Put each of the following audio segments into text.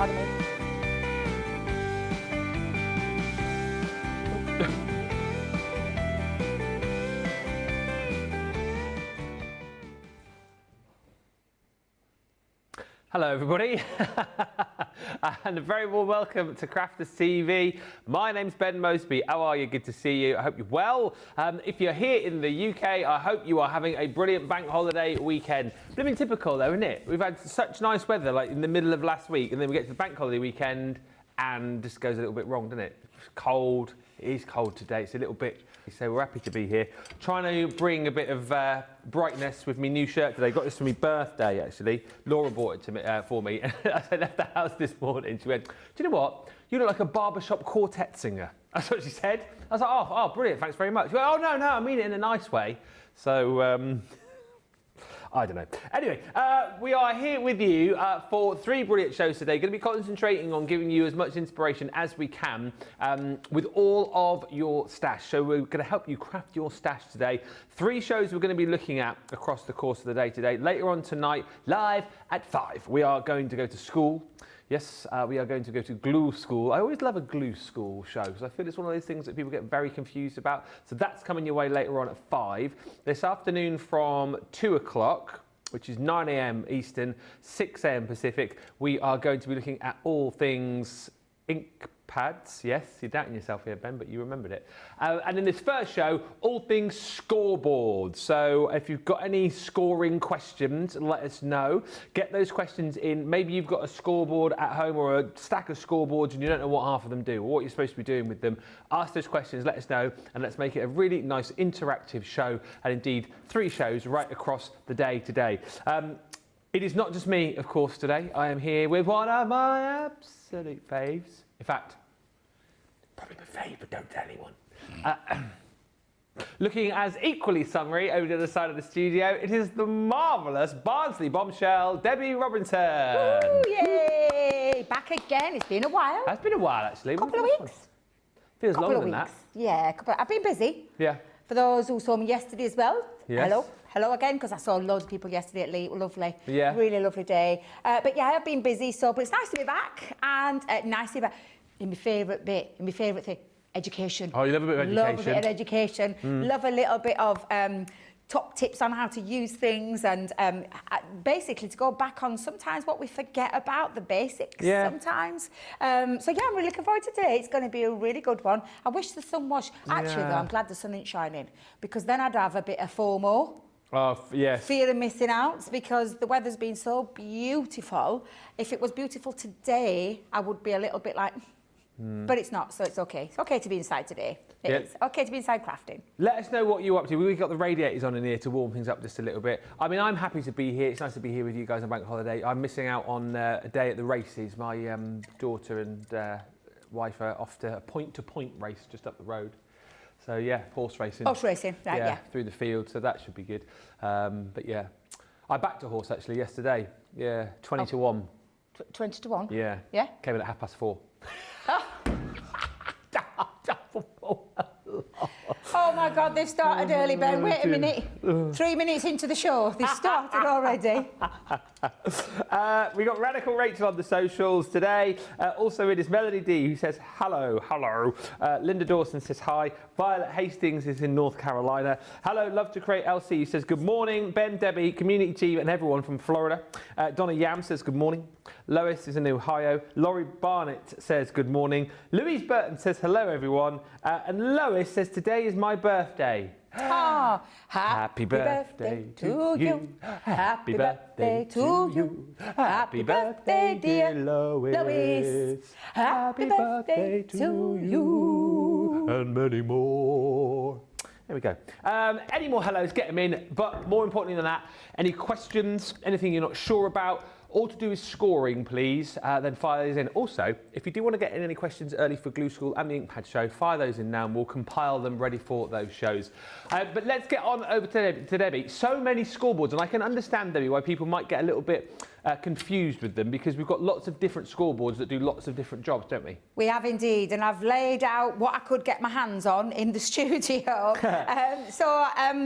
Pardon me. Hello everybody, and a very warm welcome to Crafters TV. My name's Ben Moseby. How are you? Good to see you. I hope you're well. If you're here in the UK, I hope you are having a brilliant bank holiday weekend. Blooming typical though, isn't it? We've had such nice weather like in the middle of last week, and then we get to the bank holiday weekend and just goes a little bit wrong, doesn't it? It's cold. It is cold today. It's a little bit, so we're happy to be here. Trying to bring a bit of brightness with my new shirt today. Got this for my birthday, actually. Laura bought it to me, for me. As I left the house this morning, she went, do you know what? You look like a barbershop quartet singer. That's what she said. I was like, oh, brilliant, thanks very much. She went, oh, no, I mean it in a nice way. So, I don't know. Anyway, we are here with you for 3 brilliant shows today. Going to be concentrating on giving you as much inspiration as we can with all of your stash. So we're going to help you craft your stash today. 3 shows we're going to be looking at across the course of the day today. Later on tonight, live at 5, we are going to go to school. Yes, we are going to go to glue school. I always love a glue school show because I feel it's one of those things that people get very confused about. So that's coming your way later on at 5. This afternoon from 2 o'clock, which is 9 AM Eastern, 6 AM Pacific, we are going to be looking at all things ink pads. Yes, you're doubting yourself here, Ben, but you remembered it. And in this first show, all things scoreboard. So if you've got any scoring questions, let us know. Get those questions in. Maybe you've got a scoreboard at home or a stack of scoreboards and you don't know what half of them do or what you're supposed to be doing with them. Ask those questions, let us know, and let's make it a really nice interactive show, and indeed 3 shows right across the day today. It is not just me, of course, today. I am here with one of my absolute faves. In fact, probably my fave, but don't tell anyone. Looking as equally summery over the other side of the studio, it is the marvellous Barnsley bombshell, Debbie Robinson. Ooh, yay! Back again. It's been a while. It's been a while, actually. Couple of weeks. Feels longer than that. Yeah, I've been busy. Yeah. For those who saw me yesterday as well, yes. Hello again, because I saw loads of people yesterday at Lee. Lovely, yeah. Really lovely day. But yeah, I've been busy, but it's nice to be back, and nice to be back in my favourite bit, in my favourite thing, education. Oh, you love a bit of education? Love a bit of education. Love a little bit of top tips on how to use things, and basically to go back on sometimes what we forget about, the basics sometimes. So yeah, I'm really looking forward to today. It's going to be a really good one. I wish the sun was, actually though, I'm glad the sun ain't shining, because then I'd have a bit of FOMO. Oh, yes. Fear of missing out, because the weather's been so beautiful. If it was beautiful today, I would be a little bit like, but it's not, so it's okay. It's okay to be inside today. It's okay to be inside crafting. Let us know what you're up to. We've got the radiators on in here to warm things up just a little bit. I mean, I'm happy to be here. It's nice to be here with you guys on bank holiday. I'm missing out on a day at the races. My daughter and wife are off to a point-to-point race just up the road. So yeah, horse racing. Horse racing, right, yeah. Through the field, so that should be good. But yeah, I backed a horse actually yesterday. Yeah, 20 to 1. 20 to 1? Yeah. Yeah? Came in at 4:30. Oh my God, they've started early, Ben. Wait a minute. 3 minutes into the show, they've started already. We got Radical Rachel on the socials today. Also it is Melody D who says hello. Linda Dawson says hi. Violet Hastings is in North Carolina. Hello, love to create LC who says good morning. Ben, Debbie, community team and everyone from Florida. Donna Yam says good morning. Lois is in Ohio. Laurie Barnett says good morning. Louise Burton says hello everyone. And Lois says today is my birthday. Oh, happy birthday to you. Happy birthday to you. Happy birthday, dear Lois. Happy birthday to you. And many more. There we go. Any more hellos, get them in. But more importantly than that, any questions, anything you're not sure about, all to do with scoring, please, then fire those in. Also, if you do want to get in any questions early for Glue School and the Inkpad Show, fire those in now and we'll compile them ready for those shows. But let's get on over to Debbie. So many scoreboards, and I can understand, Debbie, why people might get a little bit confused with them, because we've got lots of different scoreboards that do lots of different jobs, don't we? We have indeed, and I've laid out what I could get my hands on in the studio.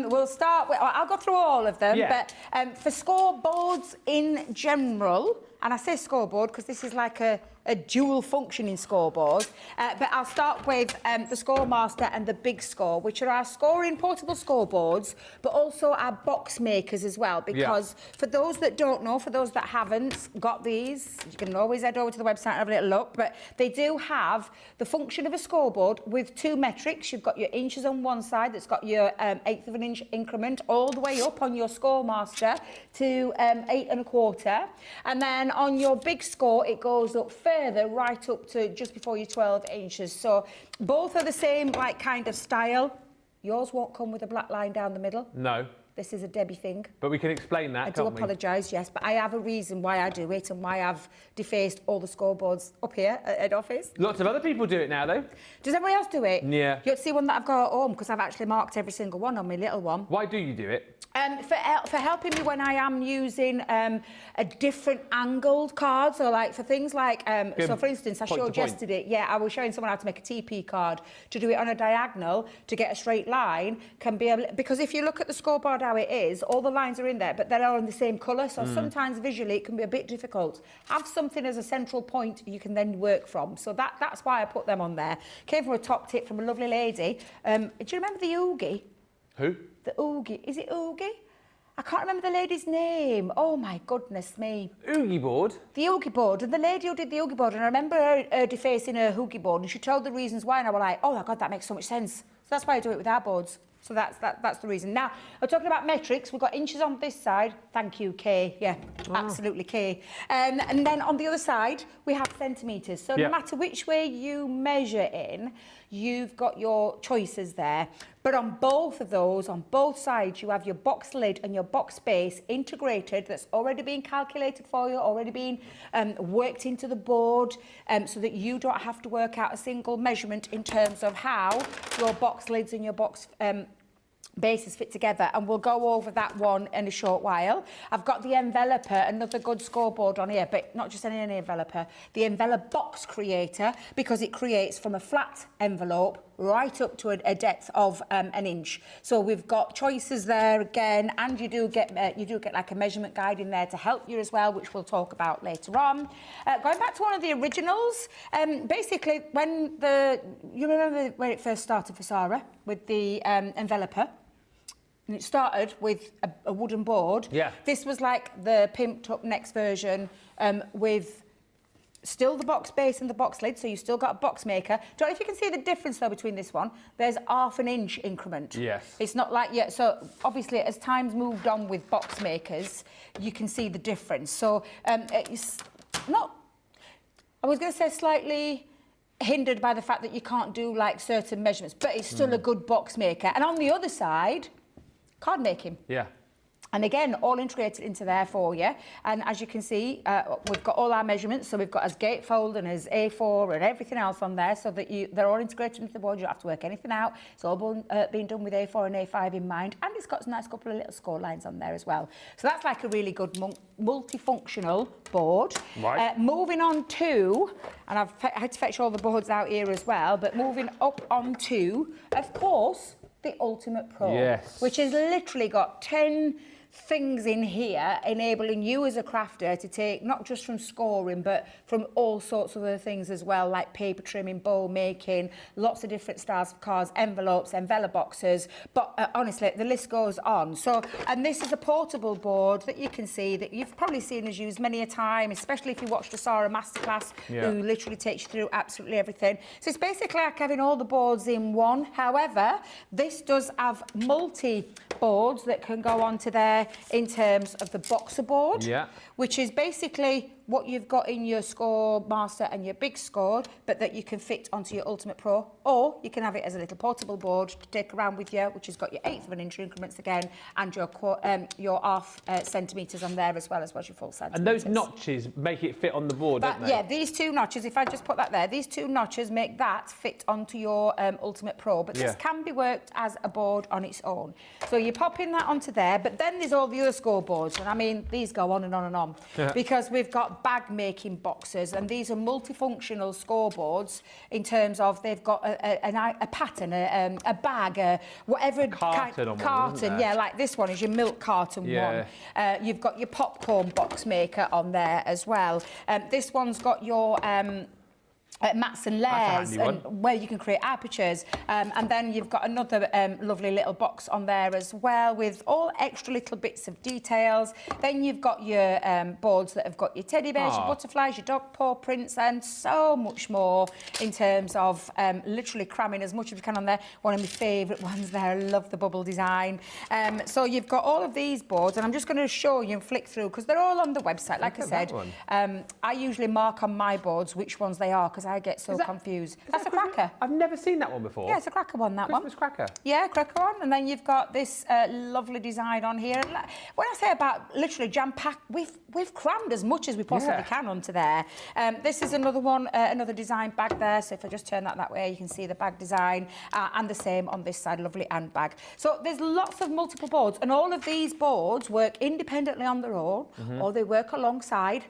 We'll start with, I'll go through all of them, but for scoreboards in general, And I say scoreboard because this is like a dual functioning scoreboard. But I'll start with the Scoremaster and the Big Score, which are our scoring portable scoreboards, but also our box makers as well. Because for those that don't know, for those that haven't got these, you can always head over to the website and have a little look. But they do have the function of a scoreboard with 2 metrics. You've got your inches on one side that's got your 1/8 of an inch increment all the way up on your Scoremaster to 8 1/4. And then on your Big Score, it goes up further, right up to just before your 12 inches. So both are the same like kind of style. Yours won't come with a black line down the middle. No. This is a Debby thing. But we can explain that, I do apologise, yes, but I have a reason why I do it and why I've defaced all the scoreboards up here at head office. Lots of other people do it now, though. Does everybody else do it? Yeah. You'll see one that I've got at home because I've actually marked every single one on my little one. Why do you do it? For helping me when I am using a different angled card. So like for things like, so for instance, I showed yesterday, I was showing someone how to make a TP card. To do it on a diagonal, to get a straight line, can be able, because if you look at the scoreboard how it is, all the lines are in there, but they're all in the same colour. So sometimes visually it can be a bit difficult. Have something as a central point you can then work from. So that's why I put them on there. Came from a top tip from a lovely lady. Do you remember the Oogie? Who? The Oogie. Is it Oogie? I can't remember the lady's name. Oh, my goodness me. Oogie board? The Oogie board. And the lady who did the Oogie board, and I remember her defacing her Oogie board, and she told the reasons why, and I was like, oh, my God, that makes so much sense. So that's why I do it with our boards. So that's the reason. Now, we're talking about metrics. We've got inches on this side. Thank you, K. Yeah, absolutely, K. And then on the other side, we have centimetres. So no matter which way you measure in, you've got your choices there. But on both of those, on both sides, you have your box lid and your box base integrated. That's already been calculated for you, already been worked into the board, so that you don't have to work out a single measurement in terms of how your box lids and your box bases fit together, and we'll go over that one in a short while. I've got the enveloper, another good scoreboard on here, but not just any enveloper, the envelope box creator, because it creates from a flat envelope right up to a depth of 1 inch. So we've got choices there again, and you do get like a measurement guide in there to help you as well, which we'll talk about later on. Going back to one of the originals, basically you remember when it first started for Sarah with the enveloper? And it started with a wooden board. Yeah. This was like the pimped up next version with still the box base and the box lid, so you still got a box maker. Don't know if you can see the difference though between this one. There's 1/2 inch increment. Yes. It's not like so obviously as time's moved on with box makers, you can see the difference. So it's not, I was going to say slightly hindered by the fact that you can't do like certain measurements, but it's still a good box maker. And on the other side, card making. Yeah. And again, all integrated into there for you. And as you can see, we've got all our measurements. So we've got as gatefold and as A4 and everything else on there, so that they're all integrated into the board. You don't have to work anything out. It's all been done with A4 and A5 in mind. And it's got a nice couple of little score lines on there as well. So that's like a really good multifunctional board. Right. Moving on to, and I had to fetch all the boards out here as well, but moving up on to, of course, the Ultimate Pro. Yes. Which has literally got 10 things in here enabling you as a crafter to take not just from scoring but from all sorts of other things as well, like paper trimming, bow making, lots of different styles of cards, envelopes, envelope boxes, but honestly the list goes on. So, and this is a portable board that you can see that you've probably seen us use many a time, especially if you watched the Sarah masterclass, who literally takes you through absolutely everything. So it's basically like having all the boards in one. However, this does have multi boards that can go onto there in terms of the boxer board, which is basically what you've got in your Scoremaster and your Big Score, but that you can fit onto your Ultimate Pro, or you can have it as a little portable board to take around with you, which has got your 1/8 of an inch increments again, and your 1/2 centimetres on there as well as your full centimetres. And those notches make it fit on the board, don't they? Yeah, these 2 notches, if I just put that there, these 2 notches make that fit onto your Ultimate Pro, but this can be worked as a board on its own. So you're popping that onto there, but then there's all the other scoreboards, and I mean, these go on and on and on, because we've got got bag making boxes, and these are multifunctional scoreboards in terms of they've got a pattern, a bag, whatever a carton, carton. Yeah, like this one is your milk carton one. You've got your popcorn box maker on there as well. This one's got your mats and layers, and where you can create apertures, and then you've got another lovely little box on there as well with all extra little bits of details. Then you've got your boards that have got your teddy bears, your butterflies, your dog paw prints, and so much more in terms of literally cramming as much as we can on there. One of my favourite ones there, I love the bubble design. So you've got all of these boards, and I'm just going to show you and flick through because they're all on the website. Like I said, I usually mark on my boards which ones they are because I get so confused. That's a cracker. I've never seen that one before. Yeah, it's a cracker one, that Christmas cracker. Yeah, cracker one. And then you've got this lovely design on here. And when I say about literally jam-packed, we've crammed as much as we possibly can onto there. This is another one, another design bag there. So if I just turn that way, you can see the bag design. And the same on this side, lovely handbag. So there's lots of multiple boards. And all of these boards work independently on their own, or they work alongside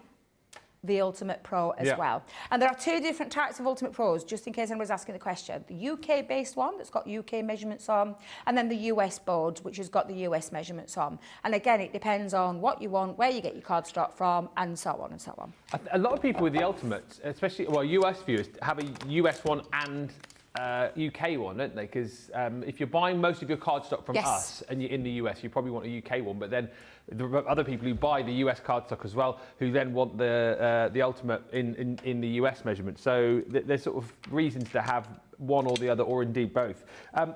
the Ultimate Pro as well. And there are two different types of Ultimate Pros, just in case anyone's asking the question. The UK-based one that's got UK measurements on, and then the US board, which has got the US measurements on. And again, it depends on what you want, where you get your cardstock from, and so on and so on. A lot of people with the Ultimate, especially, well, US viewers, have a US one and UK one, don't they? Because if you're buying most of your cardstock from us and you're in the US, you probably want a UK one, but then there are other people who buy the US cardstock as well, who then want the Ultimate in the US measurement. So there's sort of reasons to have one or the other, or indeed both.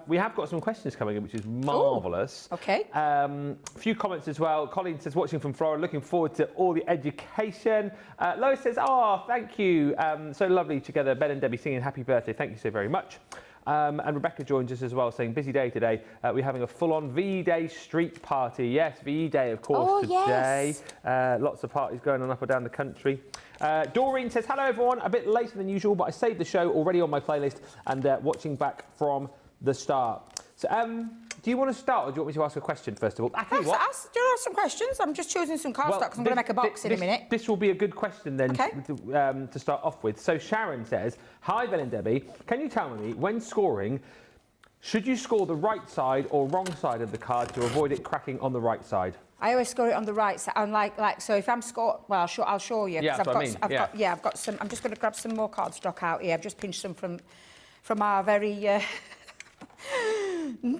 We have got some questions coming in, which is marvellous. Okay. A few comments as well. Colleen says, watching from Florida, looking forward to all the education. Lois says, thank you. So lovely together, Ben and Debbie singing happy birthday. Thank you so very much. And Rebecca joins us as well, saying, busy day today. We're having a full-on VE-Day street party. Yes, VE-Day, of course, today. Yes. Lots of parties going on up and down the country. Doreen says, hello, everyone. A bit later than usual, but I saved the show already on my playlist and watching back from the start. So, do you want to start, or do you want me to ask a question first of all? I tell you what. Do you have some questions? I'm just choosing some cardstock because I'm going to make a box in a minute. This will be a good question then to start off with. So Sharon says, hi Ben and Debbie, can you tell me, when scoring, should you score the right side or wrong side of the card to avoid it cracking on the right side? I always score it on the right side. And like so if I'm well, I'll show you. Yeah, that's what I mean. I've got some. I'm just going to grab some more cardstock out here. I've just pinched some from our very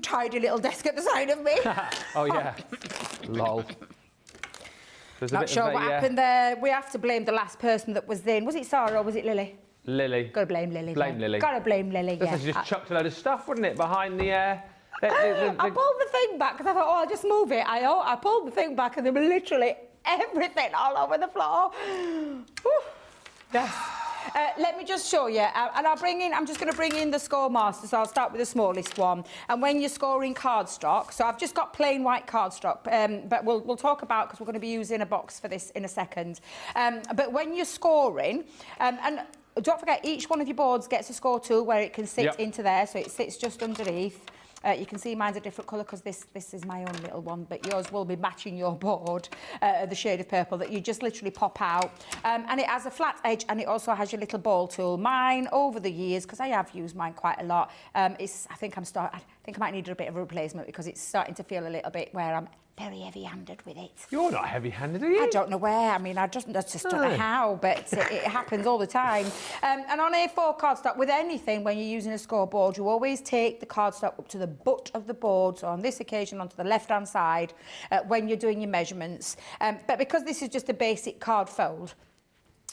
tidy little desk at the side of me. Oh yeah. Lol. Not sure what happened there. We have to blame the last person that was in. Was it Sarah or was it Lily? Lily. Got to blame Lily. Blame Lily. Got to blame Lily. Yeah. She just chucked a load of stuff, wouldn't it, behind the. I pulled the thing back because I thought, I'll just move it. I pulled the thing back and there was literally everything all over the floor. Yes. Let me just show you, and I'm just going to bring in the Score Master, so I'll start with the smallest one. And when you're scoring cardstock, so I've just got plain white cardstock, but we'll talk about, because we're going to be using a box for this in a second. But when you're scoring, and don't forget, each one of your boards gets a score tool where it can sit into there, so it sits just underneath. You can see mine's a different colour because this is my own little one, but yours will be matching your board, the shade of purple that you just literally pop out. And it has a flat edge and it also has your little ball tool. Mine, over the years, because I have used mine quite a lot, I think I might need a bit of a replacement because it's starting to feel a little bit where I'm very heavy-handed with it. You're not heavy-handed, are you? I don't know where. I mean, I just don't know how, but it happens all the time. And on A4 cardstock, with anything, when you're using a scoreboard, you always take the cardstock up to the butt of the board, so on this occasion onto the left-hand side, when you're doing your measurements. But because this is just a basic card fold,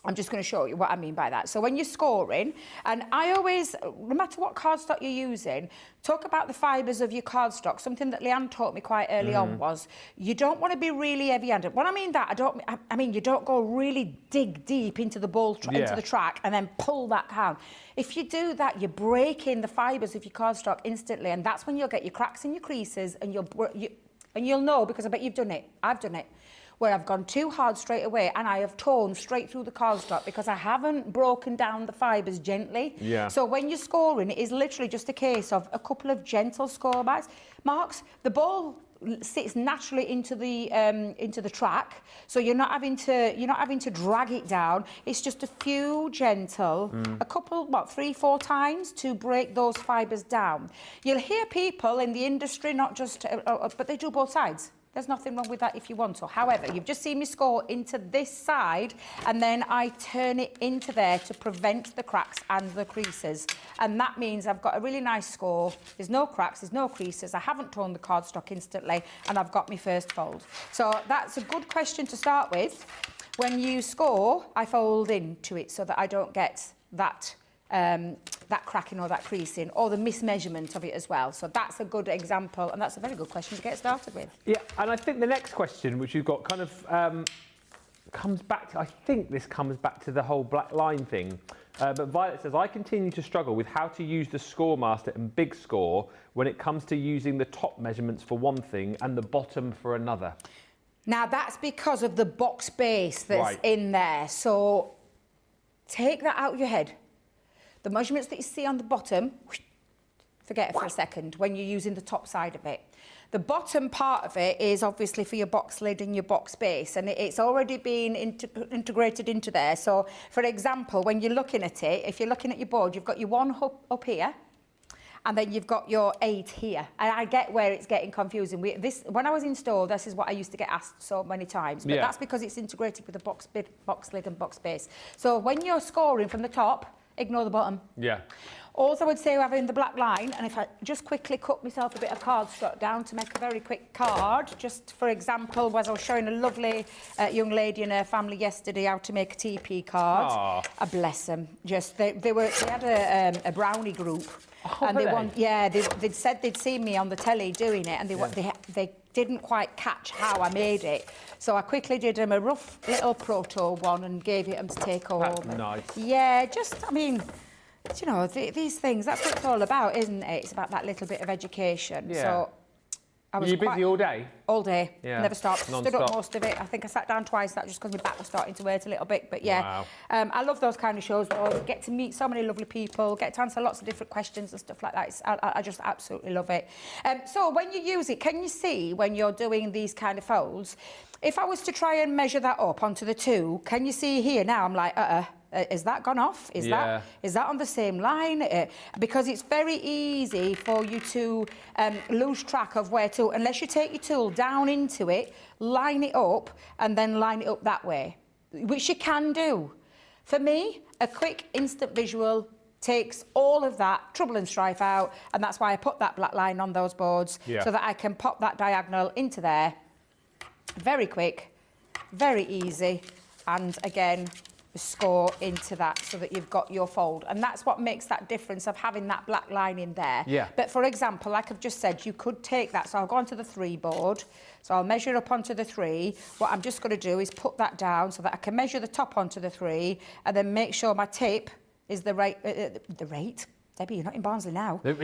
I'm just going to show you what I mean by that. So when you're scoring, and I always, no matter what cardstock you're using, talk about the fibres of your cardstock. Something that Leanne taught me quite early on was, you don't want to be really heavy-handed. When I mean that, I mean you don't go really dig deep into the ball, into the track, and then pull that down. If you do that, you're breaking the fibres of your cardstock instantly, and that's when you'll get your cracks and your creases, and you'll know, because I bet you've done it. I've done it, where I've gone too hard straight away and I have torn straight through the cardstock because I haven't broken down the fibres gently. Yeah. So when you're scoring, it is literally just a case of a couple of gentle score marks. The ball sits naturally into the track, so you're not having to drag it down. It's just a few gentle, a couple, 3-4 times to break those fibres down. You'll hear people in the industry, not just, but they do both sides. There's nothing wrong with that if you want to. However, you've just seen me score into this side, and then I turn it into there to prevent the cracks and the creases. And that means I've got a really nice score. There's no cracks, there's no creases. I haven't torn the cardstock instantly, and I've got my first fold. So that's a good question to start with. When you score, I fold into it so that I don't get that cracking or that creasing or the mismeasurement of it as well. So that's a good example, and that's a very good question to get started with. Yeah, and I think the next question, which you've got, kind of comes back to, I think this comes back to the whole black line thing. But Violet says, I continue to struggle with how to use the Scoremaster and Big Score when it comes to using the top measurements for one thing and the bottom for another. Now, that's because of the box base that's in there. So take that out of your head. The measurements that you see on the bottom, forget it for a second when you're using the top side of it. The bottom part of it is obviously for your box lid and your box base, and it's already been integrated into there. So, for example, when you're looking at it, if you're looking at your board, you've got your 1 up here, and then you've got your 8 here. And I get where it's getting confusing. When I was in store, this is what I used to get asked so many times. But that's because it's integrated with the box lid and box base. So when you're scoring from the top, ignore the bottom. Yeah. Also, I would say having the black line, and if I just quickly cut myself a bit of cardstock down to make a very quick card, just for example, was I was showing a lovely young lady and her family yesterday how to make a TP card. Oh, bless them. Just they had a brownie group, and they'd said they'd seen me on the telly doing it, and they didn't quite catch how I made it. So I quickly did them a rough little proto one and gave it them to take home. That's nice. Yeah, I mean, you know, these things, that's what it's all about, isn't it? It's about that little bit of education. Yeah. So I was busy all day? All day. Yeah. Never stopped. Non-stop. Stood up most of it. I think I sat down twice, that just because my back was starting to hurt a little bit. But yeah, wow. I love those kind of shows. Though. Get to meet so many lovely people, get to answer lots of different questions and stuff like that. I just absolutely love it. So when you use it, can you see when you're doing these kind of folds, if I was to try and measure that up onto the 2, can you see here now? I'm like, is that gone off? Is that on the same line? Because it's very easy for you to lose track of where to, unless you take your tool down into it, line it up, and then line it up that way, which you can do. For me, a quick instant visual takes all of that trouble and strife out, and that's why I put that black line on those boards, so that I can pop that diagonal into there. Very quick, very easy, and again, score into that so that you've got your fold, and that's what makes that difference of having that black line in there. But for example, like I've just said, you could take that, so I'll go onto the 3 board, so I'll measure up onto the 3. What I'm just going to do is put that down so that I can measure the top onto the 3, and then make sure my tape is the right Debbie, you're not in Barnsley now. The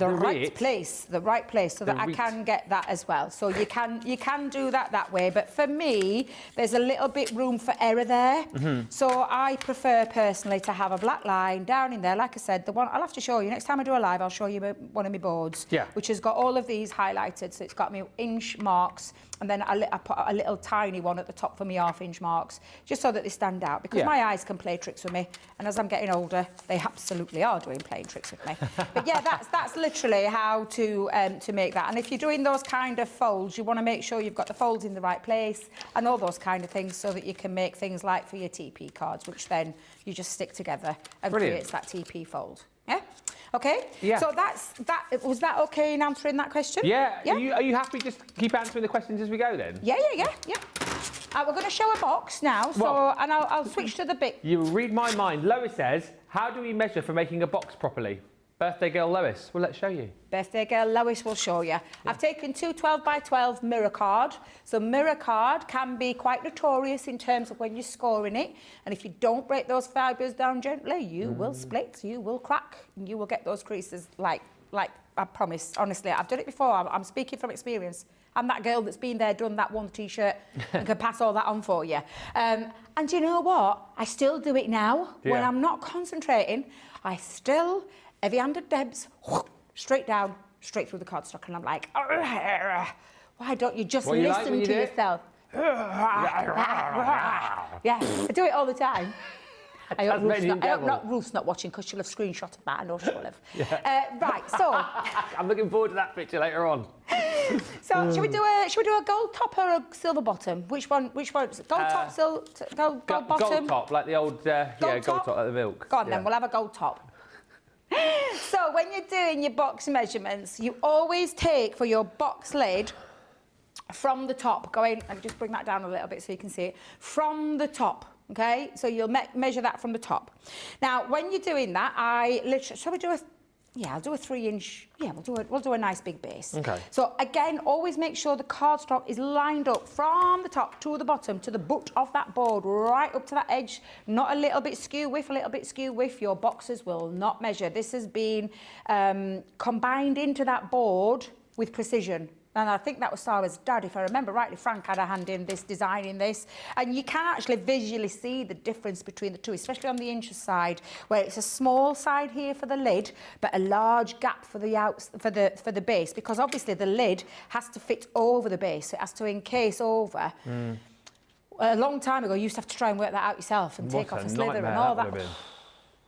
right place, so that I can get that as well. So you can do that way, but for me, there's a little bit room for error there. So I prefer personally to have a black line down in there. Like I said, the one I'll have to show you next time I do a live. I'll show you one of my boards, which has got all of these highlighted. So it's got me inch marks, and then I put a little tiny one at the top for me 1/2 inch marks, just so that they stand out. Because my eyes can play tricks with me, and as I'm getting older, they absolutely are playing tricks with me. But yeah, that's literally how to make that. And if you're doing those kind of folds, you want to make sure you've got the folds in the right place and all those kind of things, so that you can make things like for your TP cards, which then you just stick together and creates that TP fold. Yeah. Okay. Yeah. So was that okay in answering that question? Yeah. Are you happy? Just keep answering the questions as we go then. Yeah. We're going to show a box now, and I'll switch to the bit. You read my mind. Lois says, how do we measure for making a box properly? Birthday girl Lois, well, let's show you. Birthday girl Lois will show you. I've taken 2 12x12 mirror card. So mirror card can be quite notorious in terms of when you're scoring it. And if you don't break those fibres down gently, you will split, you will crack, and you will get those creases like I promise. Honestly, I've done it before. I'm speaking from experience. I'm that girl that's been there, done that one T-shirt, and can pass all that on for you. And you know what? I still do it now. When I'm not concentrating, I still... heavy-handed Debs, straight down, straight through the cardstock, and I'm like, Why don't you just What you like listen when you to do it? yourself? Yeah, I do it all the time. I hope Ruth's not watching because she'll have screenshotted that. I know she'll have. Right, so I'm looking forward to that picture later on. so should we do a gold top or a silver bottom? Which one? Gold top, gold bottom. Gold top, like the old gold top like the milk. Go on then, we'll have a gold top. So when you're doing your box measurements, you always take for your box lid from the top. Go in and just bring that down a little bit so you can see it from the top. Okay, so you'll measure that from the top. Now, when you're doing that, shall we do a? Yeah, I'll do a 3-inch. Yeah, we'll do a nice big base. Okay. So again, always make sure the cardstock is lined up from the top to the bottom, to the butt of that board, right up to that edge. Not a little bit skew width, a little bit skew width. Your boxes will not measure. This has been combined into that board with precision. And I think that was Sarah's dad, if I remember rightly. Frank had a hand in this, designing this. And you can actually visually see the difference between the two, especially on the inch side, where it's a small side here for the lid, but a large gap for the base, because obviously the lid has to fit over the base. It has to encase over. A long time ago, you used to have to try and work that out yourself and take off a slither and all that.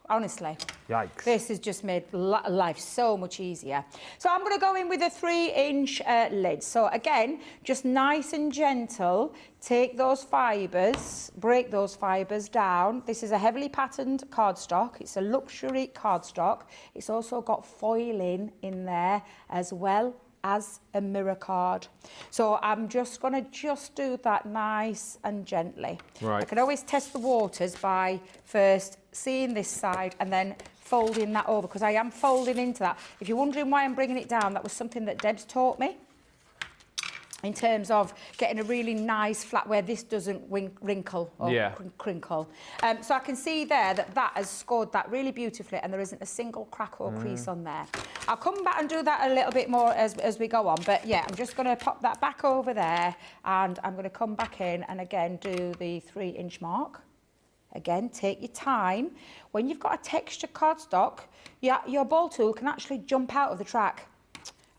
Honestly, yikes. This has just made life so much easier. So I'm going to go in with a 3-inch lid. So again, just nice and gentle, take those fibres, break those fibres down. This is a heavily patterned cardstock. It's a luxury cardstock. It's also got foiling in there as well as a mirror card. So I'm just going to do that nice and gently. Right. I can always test the waters by first seeing this side and then folding that over, because I am folding into that. If you're wondering why I'm bringing it down, that was something that Deb's taught me in terms of getting a really nice flat where this doesn't wrinkle or crinkle. So I can see there that has scored that really beautifully, and there isn't a single crack or crease on there. I'll come back and do that a little bit more as we go on, but yeah, I'm just going to pop that back over there, and I'm going to come back in and again do the 3-inch mark. Again, take your time. When you've got a textured cardstock, your ball tool can actually jump out of the track.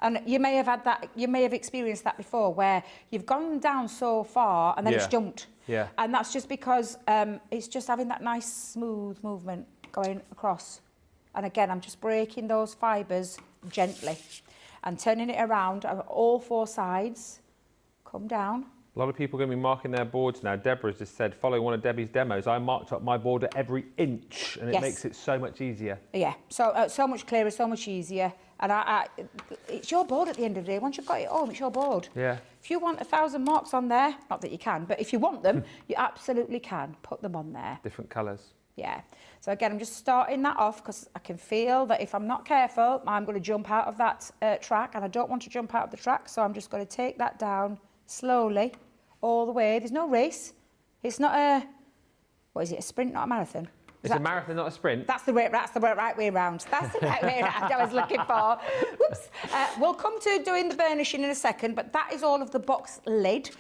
And you may have had that, you may have experienced that before, where you've gone down so far and then it's jumped. Yeah. And that's just because it's just having that nice smooth movement going across. And again, I'm just breaking those fibres gently and turning it around on all 4 sides. Come down. A lot of people are going to be marking their boards now. Deborah's just said, following one of Debbie's demos, I marked up my board at every inch, and it makes it so much easier. Yeah, so much clearer, so much easier. And it's your board at the end of the day. Once you've got it home, it's your board. Yeah. If you want 1,000 marks on there, not that you can, but if you want them, you absolutely can put them on there. Different colours. Yeah. So again, I'm just starting that off because I can feel that if I'm not careful, I'm going to jump out of that track, and I don't want to jump out of the track, so I'm just going to take that down slowly all the way. There's no race. It's not a, what is it, a sprint, not a marathon? It's a marathon, not a sprint. That's the right way around. That's the right way around I was looking for. Whoops. We'll come to doing the burnishing in a second, but that is all of the box lid.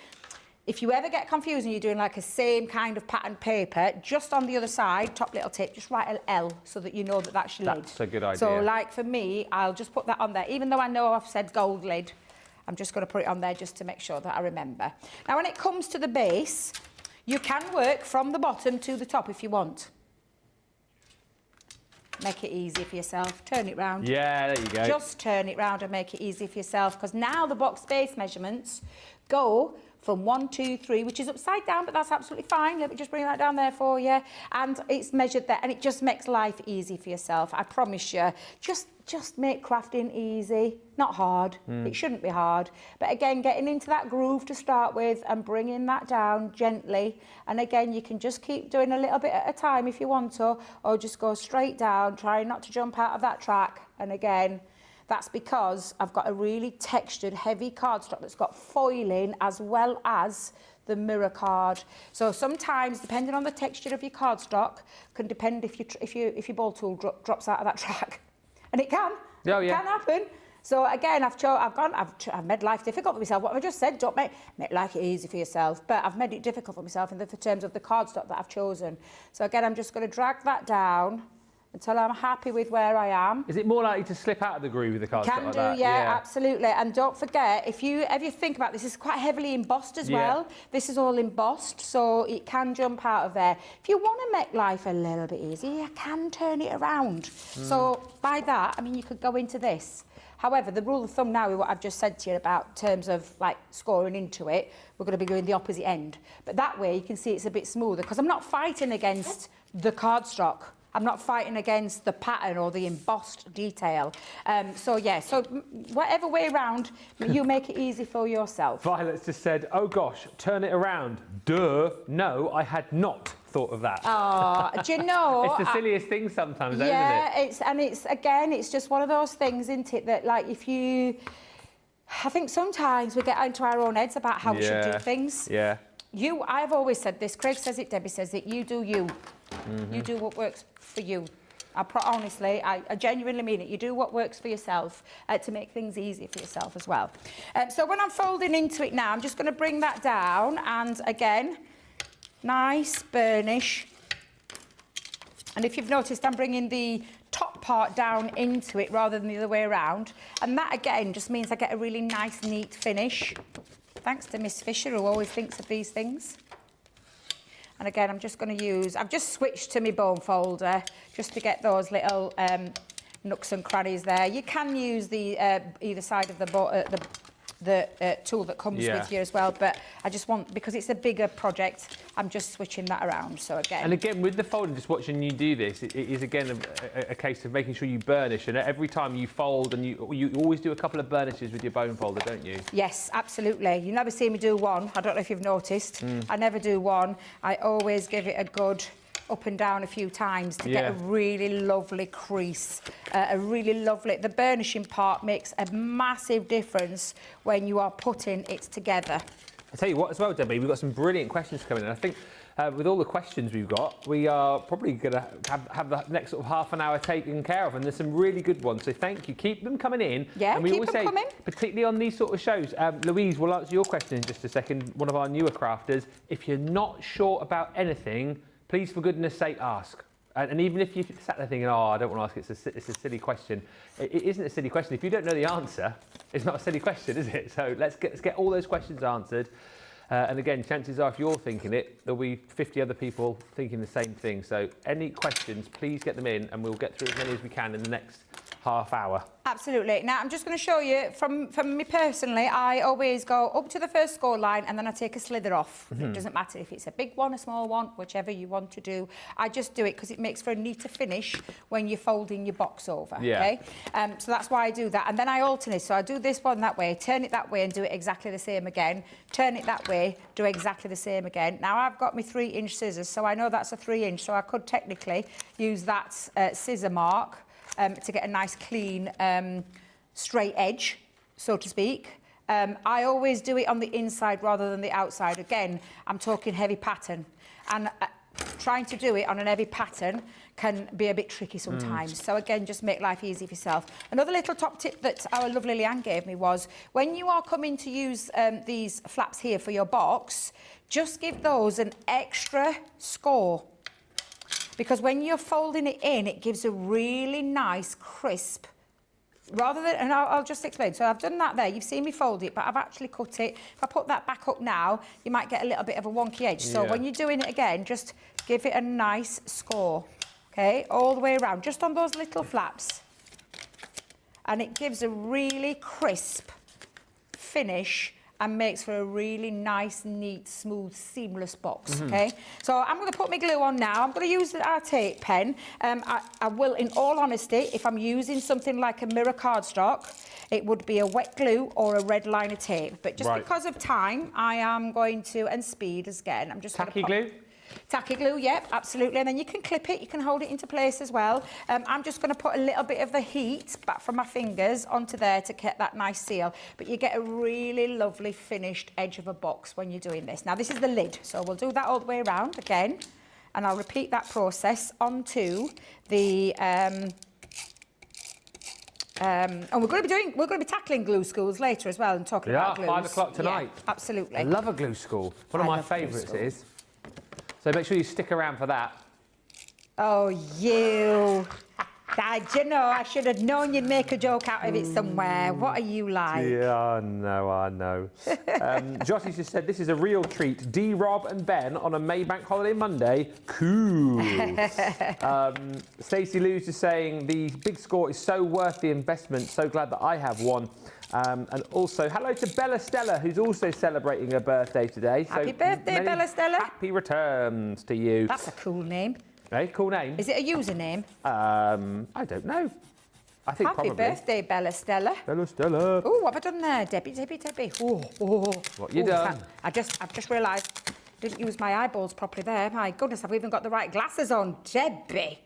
If you ever get confused and you're doing like a same kind of patterned paper, just on the other side, top little tip, just write an L so that you know that that's your lid. That's a good idea. So like for me, I'll just put that on there. Even though I know I've said gold lid, I'm just going to put it on there just to make sure that I remember. Now, when it comes to the base, you can work from the bottom to the top if you want. Make it easy for yourself. Turn it round. Yeah, there you go. Just turn it round and make it easy for yourself, because now the box base measurements go from 1, 2, 3, which is upside down, but that's absolutely fine. Let me just bring that down there for you. And it's measured there, and it just makes life easy for yourself. I promise you. Just make crafting easy, not hard. It shouldn't be hard. But again, getting into that groove to start with and bringing that down gently. And again, you can just keep doing a little bit at a time if you want to, or just go straight down, trying not to jump out of that track. And again, that's because I've got a really textured, heavy cardstock that's got foiling as well as the mirror card. So sometimes, depending on the texture of your cardstock, can depend if your ball tool drops out of that track. And it can. Oh, yeah. It can happen. So again, I've made life difficult for myself. What I just said, don't make life easy for yourself. But I've made it difficult for myself in terms of the cardstock that I've chosen. So again, I'm just going to drag that down until I'm happy with where I am. Is it more likely to slip out of the groove with the cardstock Can like do, that? yeah, absolutely. And don't forget, if you think about this, it's quite heavily embossed as well. This is all embossed, so it can jump out of there. If you want to make life a little bit easier, you can turn it around. So by that, I mean, you could go into this. However, the rule of thumb now is what I've just said to you about terms of like scoring into it. We're going to be going the opposite end. But that way you can see it's a bit smoother because I'm not fighting against the cardstock. I'm not fighting against the pattern or the embossed detail. So whatever way around, you make it easy for yourself. Violet's just said, oh gosh, turn it around. Duh, no, I had not thought of that. Oh, do you know? It's the silliest thing sometimes, isn't it? Yeah, it's just one of those things, isn't it, that like I think sometimes we get into our own heads about how we should do things. Yeah. I've always said this, Craig says it, Debbie says it, you do you. You do what works for you. Honestly, I genuinely mean it. You do what works for yourself to make things easy for yourself as well. So when I'm folding into it now, I'm just going to bring that down and again, nice burnish. And if you've noticed, I'm bringing the top part down into it rather than the other way around. And that again just means I get a really nice, neat finish. Thanks to Miss Fisher, who always thinks of these things. And again, I'm just going to use, I've just switched to my bone folder just to get those little nooks and crannies there. You can use the either side of the tool that comes with you as well, but I just want, because it's a bigger project, I'm just switching that around. So again, and again with the folding, just watching you do this, it is again a case of making sure you burnish, and every time you fold, and you always do a couple of burnishes with your bone folder, don't you? Yes, absolutely. You never see me do one. I don't know if you've noticed. I never do one. I always give it a good up and down a few times to get a really lovely crease, the burnishing part makes a massive difference when you are putting it together. I'll tell you what as well, Debbie, we've got some brilliant questions coming in. I think with all the questions we've got, we are probably going to have the next sort of half an hour taken care of, and there's some really good ones, so thank you. Keep them coming in. Yeah, and we keep always them say, coming. particularly on these sort of shows, Louise will answer your question in just a second, one of our newer crafters. If you're not sure about anything, please, for goodness sake, ask. And even if you sat there thinking, oh, I don't want to ask, it's a silly question. It isn't a silly question. If you don't know the answer, it's not a silly question, is it? So let's get all those questions answered. And again, chances are, if you're thinking it, there'll be 50 other people thinking the same thing. So any questions, please get them in, and we'll get through as many as we can in the next half hour. Absolutely. Now, I'm just going to show you, from me personally, I always go up to the first score line and then I take a slither off. It doesn't matter if it's a big one, a small one, whichever you want to do. I just do it because it makes for a neater finish when you're folding your box over, okay? So that's why I do that. And then I alternate. So I do this one that way, turn it that way and do it exactly the same again. Turn it that way, do exactly the same again. Now, I've got my 3-inch scissors, so I know that's a 3-inch, so I could technically use that scissor mark to get a nice clean straight edge, so to speak. I always do it on the inside rather than the outside. Again, I'm talking heavy pattern, and trying to do it on an heavy pattern can be a bit tricky sometimes. So again, just make life easy for yourself. Another little top tip that our lovely Leanne gave me was, when you are coming to use these flaps here for your box, just give those an extra score. Because when you're folding it in, it gives a really nice crisp, rather than, and I'll just explain. So I've done that there, you've seen me fold it, but I've actually cut it. If I put that back up now, you might get a little bit of a wonky edge. So when you're doing it again, just give it a nice score, okay, all the way around, just on those little flaps. And it gives a really crisp finish and makes for a really nice, neat, smooth, seamless box, okay? So I'm going to put my glue on now. I'm going to use our tape pen. I will, in all honesty, if I'm using something like a mirror cardstock, it would be a wet glue or a red liner tape. But just because of time, I am going to, and speed again, I'm just going to Tacky glue? Tacky glue, yep, absolutely. And then you can clip it, you can hold it into place as well. I'm just going to put a little bit of the heat back from my fingers onto there to get that nice seal. But you get a really lovely finished edge of a box when you're doing this. Now, this is the lid, so we'll do that all the way around again. And I'll repeat that process onto the... and we're going to be tackling glue schools later as well and talking about glues. 5 o'clock tonight. Yeah, absolutely. I love a glue school. One of my favourites it is. So make sure you stick around for that. Oh, you. You know, I should have known you'd make a joke out of it somewhere. What are you like? Yeah, I know. Jossie just said, this is a real treat. D, Rob and Ben on a Maybank holiday Monday. Cool. Stacey Lou's just saying, the big score is so worth the investment. So glad that I have one. And also, hello to Bella Stella, who's also celebrating her birthday today. Happy birthday, Bella Stella. Happy returns to you. That's a cool name. Hey, cool name. Is it a username? I don't know. I think Happy probably. birthday, Bella Stella. Bella Stella. Oh, what have I done there? Debbie. What you done? I've just realised I didn't use my eyeballs properly there. My goodness, I've even got the right glasses on. Debbie.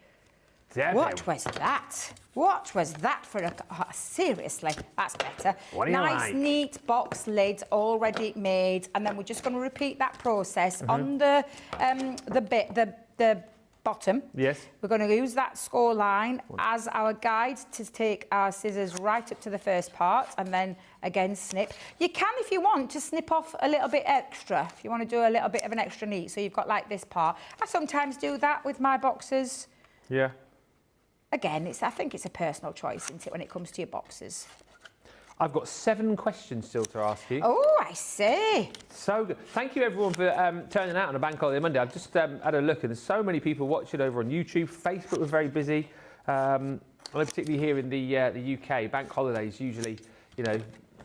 What was that? What was that for a... Oh, seriously, that's better. What do you nice, like? neat box lid already made. And then we're just going to repeat that process on the bottom. Yes. We're going to use that score line as our guide to take our scissors right up to the first part and then again snip. You can, if you want, to snip off a little bit extra, if you want to do a little bit of an extra neat. So you've got like this part. I sometimes do that with my boxes. Yeah. Again, I think it's a personal choice, isn't it, when it comes to your boxes? I've got 7 questions still to ask you. Oh, I see. So good. Thank you, everyone, for turning out on a bank holiday Monday. I've just had a look, and there's so many people watching over on YouTube. Facebook was very busy. I know particularly here in the UK, bank holidays usually,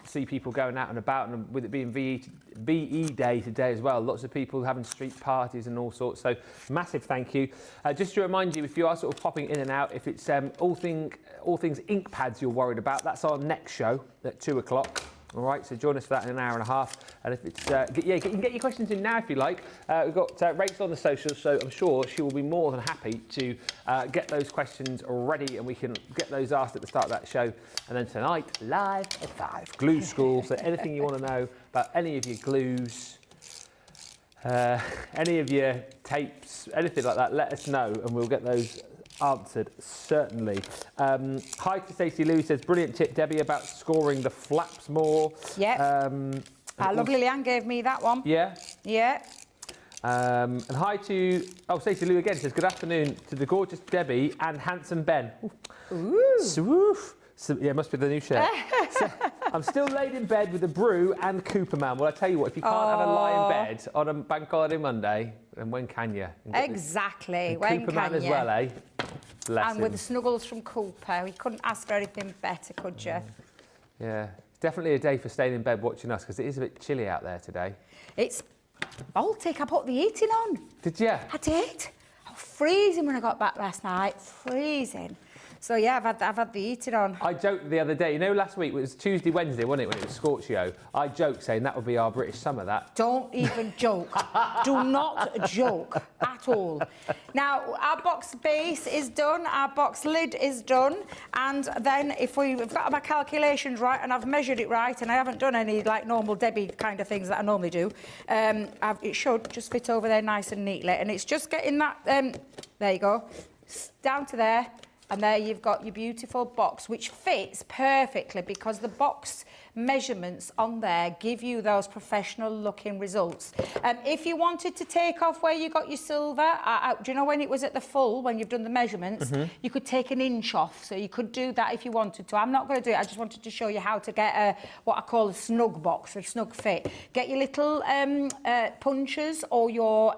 see people going out and about, and with it being VE Day today as well, lots of people having street parties and all sorts. So massive thank you. Just to remind you, if you are sort of popping in and out, if it's all things ink pads you're worried about, that's our next show at 2 o'clock. All right, so join us for that in an hour and a half. And if it's, you can get your questions in now if you like. We've got Rachel on the socials, so I'm sure she will be more than happy to get those questions ready, and we can get those asked at the start of that show. And then tonight, live at 5, Glue School. So anything you want to know about any of your glues, any of your tapes, anything like that, let us know, and we'll get those answered, certainly. Hi to Stacey Lou, says, brilliant tip, Debbie, about scoring the flaps more. Yeah. Our lovely Leanne gave me that one. Yeah. Yeah. And hi to, Stacey Lou again, says, good afternoon to the gorgeous Debbie and handsome Ben. Ooh. Swoof. So, yeah, it must be the new shirt. So, I'm still laid in bed with a brew and Cooperman. Well, I tell you what, if you can't have a lie in bed on a bank holiday Monday, then when can you? Exactly. When Cooperman can as you? well, eh? Bless And him. with the snuggles from Cooper, we couldn't ask for anything better, could you? Yeah, it's definitely a day for staying in bed watching us, because it is a bit chilly out there today. It's Baltic. I put the heating on. Did you? I did. I was freezing when I got back last night. Freezing. So yeah, I've had the heating on. I joked the other day, last week, it was Tuesday, Wednesday, wasn't it, when it was Scorchio? I joked saying that would be our British summer, that. Don't even joke. Do not joke at all. Now, our box base is done, our box lid is done, and then if we've got my calculations right and I've measured it right and I haven't done any like normal Debbie kind of things that I normally do, it should just fit over there nice and neatly. And it's just getting that, there you go, down to there. And there you've got your beautiful box, which fits perfectly because the box measurements on there give you those professional looking results. If you wanted to take off where you got your silver, do you know when it was at the full, when you've done the measurements, you could take an inch off. So you could do that if you wanted to. I'm not going to do it. I just wanted to show you how to get what I call a snug box, a snug fit. Get your little punches or your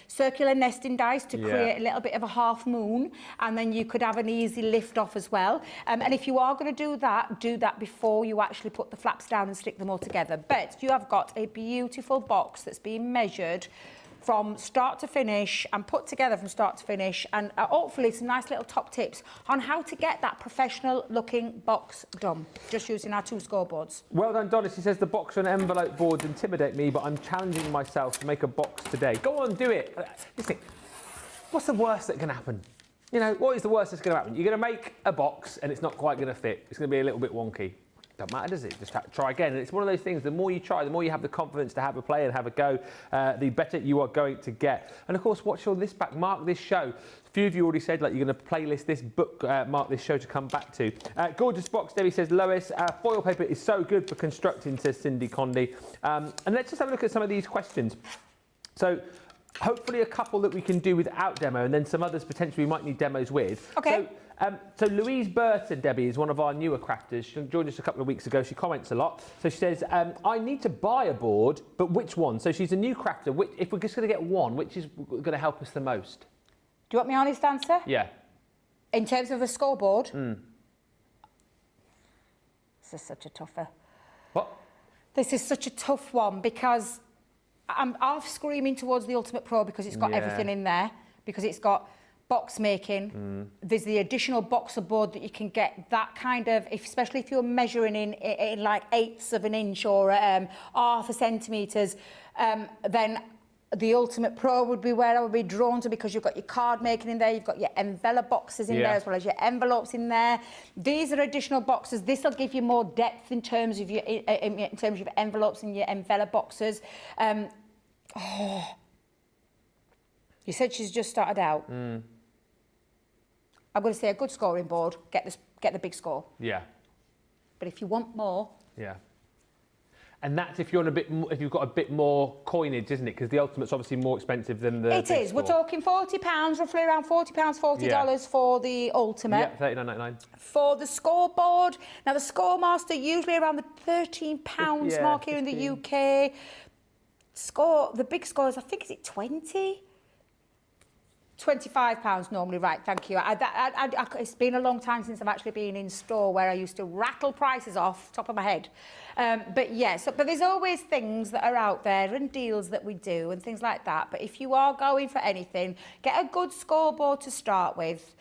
circular nesting dice to create a little bit of a half moon, and then you could have an easy lift off as well. And if you are going to do that before you actually put the flaps down and stick them all together. But you have got a beautiful box that's been measured from start to finish and put together from start to finish, and hopefully some nice little top tips on how to get that professional looking box done just using our 2 scoreboards. Well done, Donna. She says the box and envelope boards intimidate me, but I'm challenging myself to make a box today. Go on, do it. Just think, what's the worst that can happen? What is the worst that's going to happen? You're going to make a box and it's not quite going to fit. It's going to be a little bit wonky. Don't matter, does it? Just try again. And it's one of those things, the more you try, the more you have the confidence to have a play and have a go, the better you are going to get. And of course, watch all this back, mark this show. A few of you already said, like, you're going to playlist this book, mark this show to come back to. Gorgeous box, Debbie says, Lois, foil paper is so good for constructing, says Cindy Condy. And let's just have a look at some of these questions. So, hopefully a couple that we can do without demo, and then some others potentially we might need demos with. Okay. So Louise Burton, Debbie, is one of our newer crafters. She joined us a couple of weeks ago. She comments a lot. So she says, I need to buy a board, but which one? So she's a new crafter. If we're just going to get one, which is going to help us the most? Do you want my honest answer? Yeah. In terms of a scoreboard? This is such a tougher. What? This is such a tough one because I'm half screaming towards the Ultimate Pro because it's got everything in there, because it's got box making. There's the additional boxer board that you can get, that kind of, especially if you're measuring in like 1/8 of an inch or half a centimetres, then the Ultimate Pro would be where I would be drawn to, because you've got your card making in there, you've got your envelope boxes in there, as well as your envelopes in there. These are additional boxes. This will give you more depth in terms of your envelopes and your envelope boxes. You said she's just started out. I'm going to say a good scoring board, get the big score. Yeah. But if you want more... Yeah. And that's if you're on a bit more, if you've got a bit more coinage, isn't it? Because the Ultimate's obviously more expensive than the It is. score. We're talking £40, roughly around £40, $40 for the Ultimate. Yeah, $39.99. For the Scoreboard, now the Scoremaster usually around the £13 mark here in the UK. The big scores, I think, is it 20? £25 normally, right, thank you. It's been a long time since I've actually been in store where I used to rattle prices off top of my head. But yes, but there's always things that are out there and deals that we do and things like that. But if you are going for anything, get a good scoreboard to start with.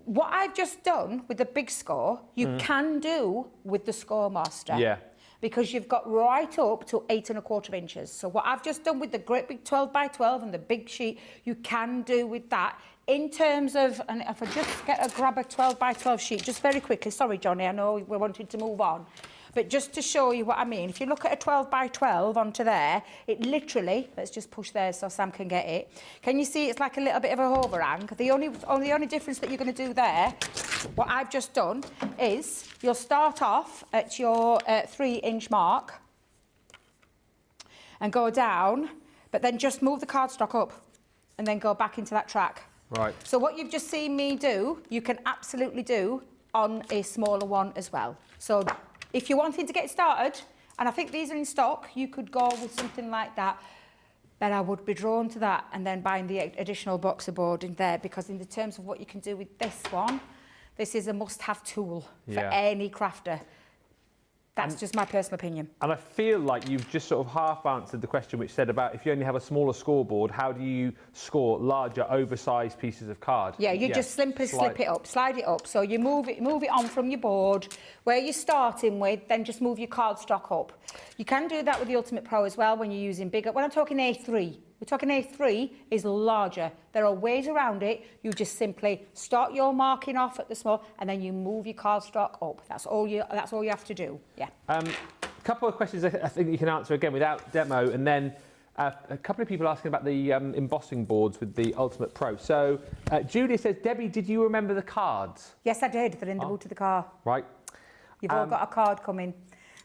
What I've just done with the big score, you can do with the Scoremaster. Yeah. Because you've got right up to 8 1/4 inches. So what I've just done with the great big 12 by 12 and the big sheet, you can do with that. In terms of, and if I just grab a 12 by 12 sheet, just very quickly, sorry Johnny, I know we wanted to move on, but just to show you what I mean, if you look at a 12 by 12 onto there, it literally, let's just push there so Sam can get it. Can you see it's like a little bit of a overhang? The only difference that you're going to do there, what I've just done is you'll start off at your 3-inch mark and go down, but then just move the cardstock up and then go back into that track. Right. So what you've just seen me do, you can absolutely do on a smaller one as well. So if you're wanting to get started, and I think these are in stock, you could go with something like that. But I would be drawn to that and then buying the additional boxer board in there, because in the terms of what you can do with this one, this is a must-have tool for any crafter. That's just my personal opinion. And I feel like you've just sort of half answered the question which said about if you only have a smaller scoreboard, how do you score larger, oversized pieces of card? Yeah, you just simply slide it up. So you move it on from your board where you're starting with, then just move your cardstock up. You can do that with the Ultimate Pro as well when you're using bigger. When I'm talking A3, we're talking A3 is larger. There are ways around it. You just simply start your marking off at the small, and then you move your cardstock up. That's all you have to do. Yeah. A couple of questions I think you can answer again without demo, and then a couple of people asking about the embossing boards with the Ultimate Pro. So Julia says, Debbie, did you remember the cards? Yes, I did. They're in the boot of the car. Right. You've all got a card coming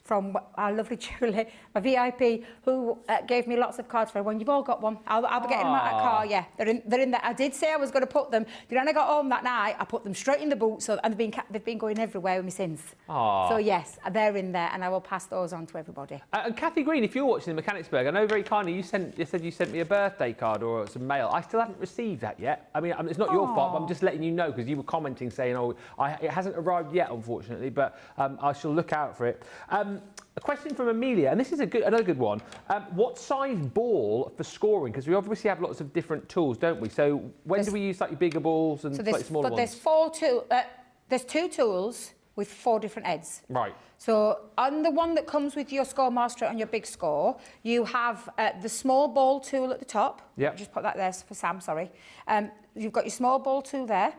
from our lovely Julie, my VIP, who gave me lots of cards for when you've all got one. I'll be getting them out of the car. Yeah, they're in there. I did say I was going to put them. When I got home that night, I put them straight in the boot. And they've been going everywhere with me since. Aww. So yes, they're in there, and I will pass those on to everybody. And Kathy Green, if you're watching in Mechanicsburg, I know very kindly you said you sent me a birthday card or some mail. I still haven't received that yet. I mean, it's not your fault, but I'm just letting you know because you were commenting saying, it hasn't arrived yet, unfortunately, but I shall look out for it. A question from Amelia, and this is another good one. What size ball for scoring? Because we obviously have lots of different tools, don't we? So do we use slightly bigger balls and slightly smaller ones? There's 2 tools with 4 different heads. Right. So on the one that comes with your Scoremaster on your big score, you have the small ball tool at the top. Yeah. Just put that there for Sam, sorry. You've got your small ball tool there,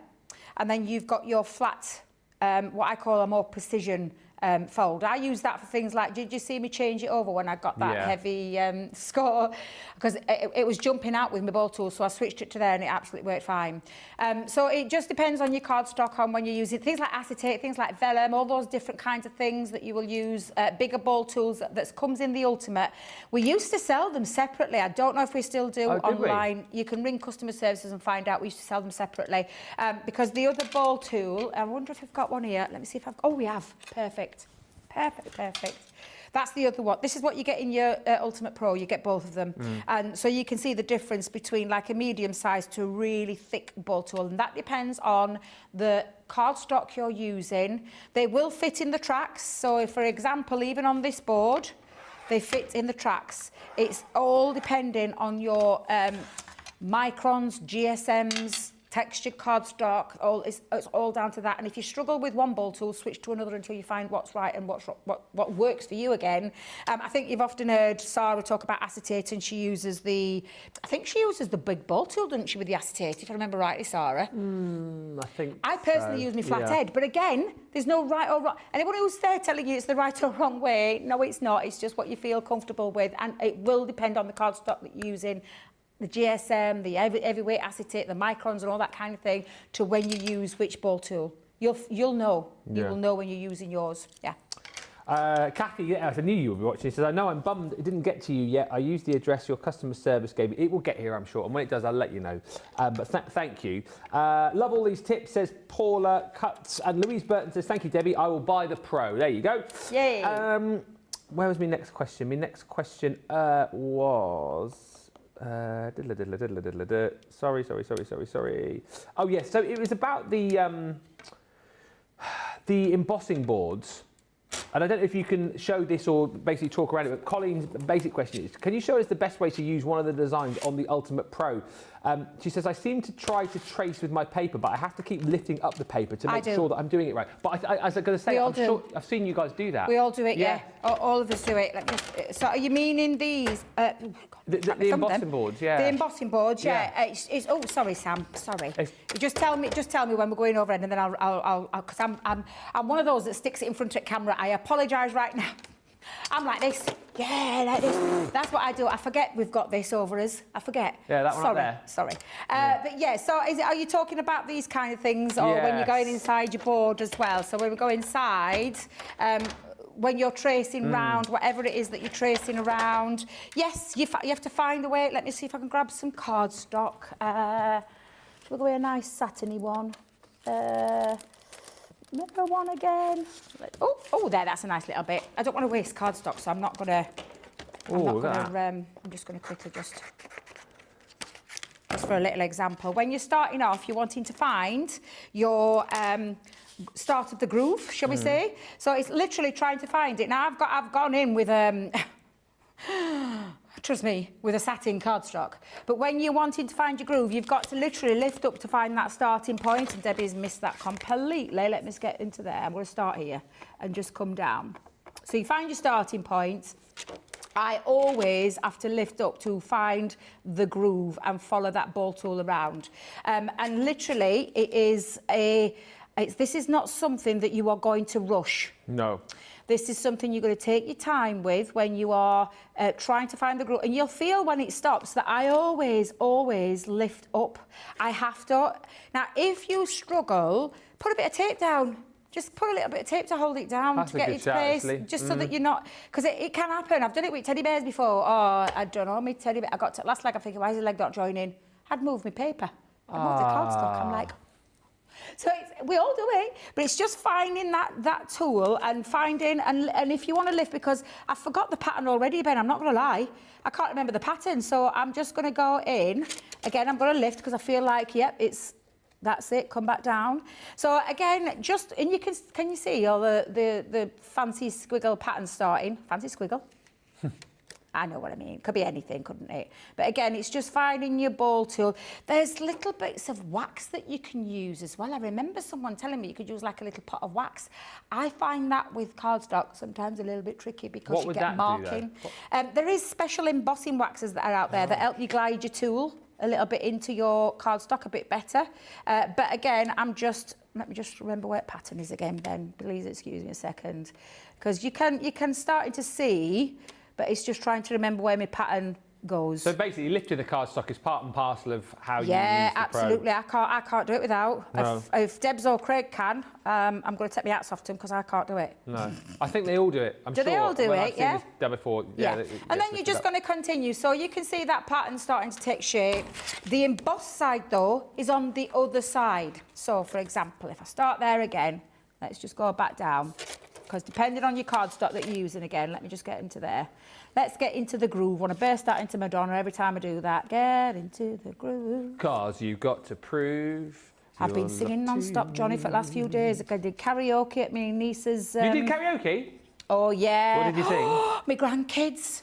and then you've got your flat, what I call a more precision fold. I use that for things like, did you see me change it over when I got that heavy score? Because it was jumping out with my ball tool, so I switched it to there and it absolutely worked fine. So it just depends on your cardstock, on when you use it. Things like acetate, things like vellum, all those different kinds of things that you will use. Bigger ball tools that comes in the Ultimate. We used to sell them separately. I don't know if we still do online. You can ring customer services and find out. We used to sell them separately. Because the other ball tool, I wonder if I've got one here. Let me see if I've... Oh, we have. Perfect. Perfect. That's the other one. This is what you get in your Ultimate Pro. You get both of them. And so you can see the difference between like a medium size to a really thick ball tool. And that depends on the cardstock you're using. They will fit in the tracks. So if, for example, even on this board, they fit in the tracks. It's all depending on your microns, GSMs, textured cardstock, it's all down to that. And if you struggle with one ball tool, switch to another until you find what's right and what works for you again. I think you've often heard Sarah talk about acetate, and she uses I think she uses the big ball tool, doesn't she, with the acetate, if I remember rightly, Sarah? I think I personally use my flathead, but again, there's no right or wrong. Anyone who's there telling you it's the right or wrong way, no, it's not. It's just what you feel comfortable with, and it will depend on the cardstock that you're using. The GSM, the heavyweight acetate, the microns and all that kind of thing, to when you use which ball tool. You'll know. You will know when you're using yours. Yeah. Kathy, I knew you would be watching. She says, I know I'm bummed it didn't get to you yet. I used the address your customer service gave me. It will get here, I'm sure. And when it does, I'll let you know. But thank you. Love all these tips, says Paula Cuts. And Louise Burton says, thank you, Debbie. I will buy the Pro. There you go. Yay. Where was my next question? My next question was... Sorry. Oh yes, so it was about the embossing boards. And I don't know if you can show this or basically talk around it, but Colleen's basic question is, can you show us the best way to use one of the designs on the Ultimate Pro? She says, I seem to try to trace with my paper, but I have to keep lifting up the paper to make sure that I'm doing it right. But as I'm going to say, I'm sure I've seen you guys do that. We all do it, yeah. All of us do it. So are you meaning these? The embossing boards, yeah. The embossing boards, yeah. Oh, sorry, Sam. Sorry. Just tell me when we're going over it, and then I'll because I'm one of those that sticks it in front of the camera. I apologise right now. I'm like this. Yeah, like this. That's what I do. I forget we've got this over us. I forget. Yeah, that one up there. Sorry. But yeah, so are you talking about these kind of things, or when you're going inside your board as well? So when we go inside, when you're tracing round, whatever it is that you're tracing around, yes, you have to find a way. Let me see if I can grab some cardstock. We'll go with a nice satiny one. Another one again. Oh, there, that's a nice little bit. I don't want to waste cardstock, so I'm not going to... I'm just going to quickly just for a little example. When you're starting off, you're wanting to find your start of the groove, shall we say? So it's literally trying to find it. Now, I've gone in with... trust me, with a satin cardstock. But when you're wanting to find your groove, you've got to literally lift up to find that starting point, and Debbie's missed that completely. Let me just get into there. I'm going to start here and just come down. So you find your starting point. I always have to lift up to find the groove and follow that ball tool around. And literally, this is not something that you are going to rush. No. This is something you're going to take your time with when you are trying to find the groove. And you'll feel when it stops that I always lift up. I have to. Now, if you struggle, put a bit of tape down. Just put a little bit of tape to hold it down, to get it in place, just so that you're not... Because it can happen. I've done it with teddy bears before. Oh, I don't know, my teddy bear... I got to last leg, I'm thinking, why is his leg not joining? I'd moved my paper. I'd moved the cardstock. I'm like... So we all do it, but it's just finding that tool and finding, and if you want to lift, because I forgot the pattern already, Ben, I'm not going to lie. I can't remember the pattern, so I'm just going to go in. Again, I'm going to lift because I feel like, yep, that's it, come back down. So again, and you can you see all the fancy squiggle pattern starting? Fancy squiggle? I know what I mean. Could be anything, couldn't it? But again, it's just finding your ball tool. There's little bits of wax that you can use as well. I remember someone telling me you could use like a little pot of wax. I find that with cardstock sometimes a little bit tricky because you get marking. There is special embossing waxes that are out there that help you glide your tool. a little bit into your cardstock a bit better. But again, let me just remember where pattern is again, Ben. Please excuse me a second. Because you can start to see, but it's just trying to remember where my pattern goes. So basically, lifting the cardstock is part and parcel of how you use the Yeah, Pro. absolutely. I can't do it without. No. If Debs or Craig can, I'm going to take my hats off to them because I can't do it. No, I think they all do it. Do they all do when it? I've seen Yeah. this done before. Yeah. It And then gets you're lifted just up. going to continue. So you can see that pattern starting to take shape. The embossed side, though, is on the other side. So, for example, if I start there again, let's just go back down. Because depending on your cardstock that you're using again, let me just get into there. Let's get into the groove. I want to burst out into Madonna every time I do that. Get into the groove. Cause you've got to prove. I've been singing non-stop, Johnny, for the last few days. I did karaoke at my niece's... You did karaoke? Oh, yeah. What did you sing? My grandkids.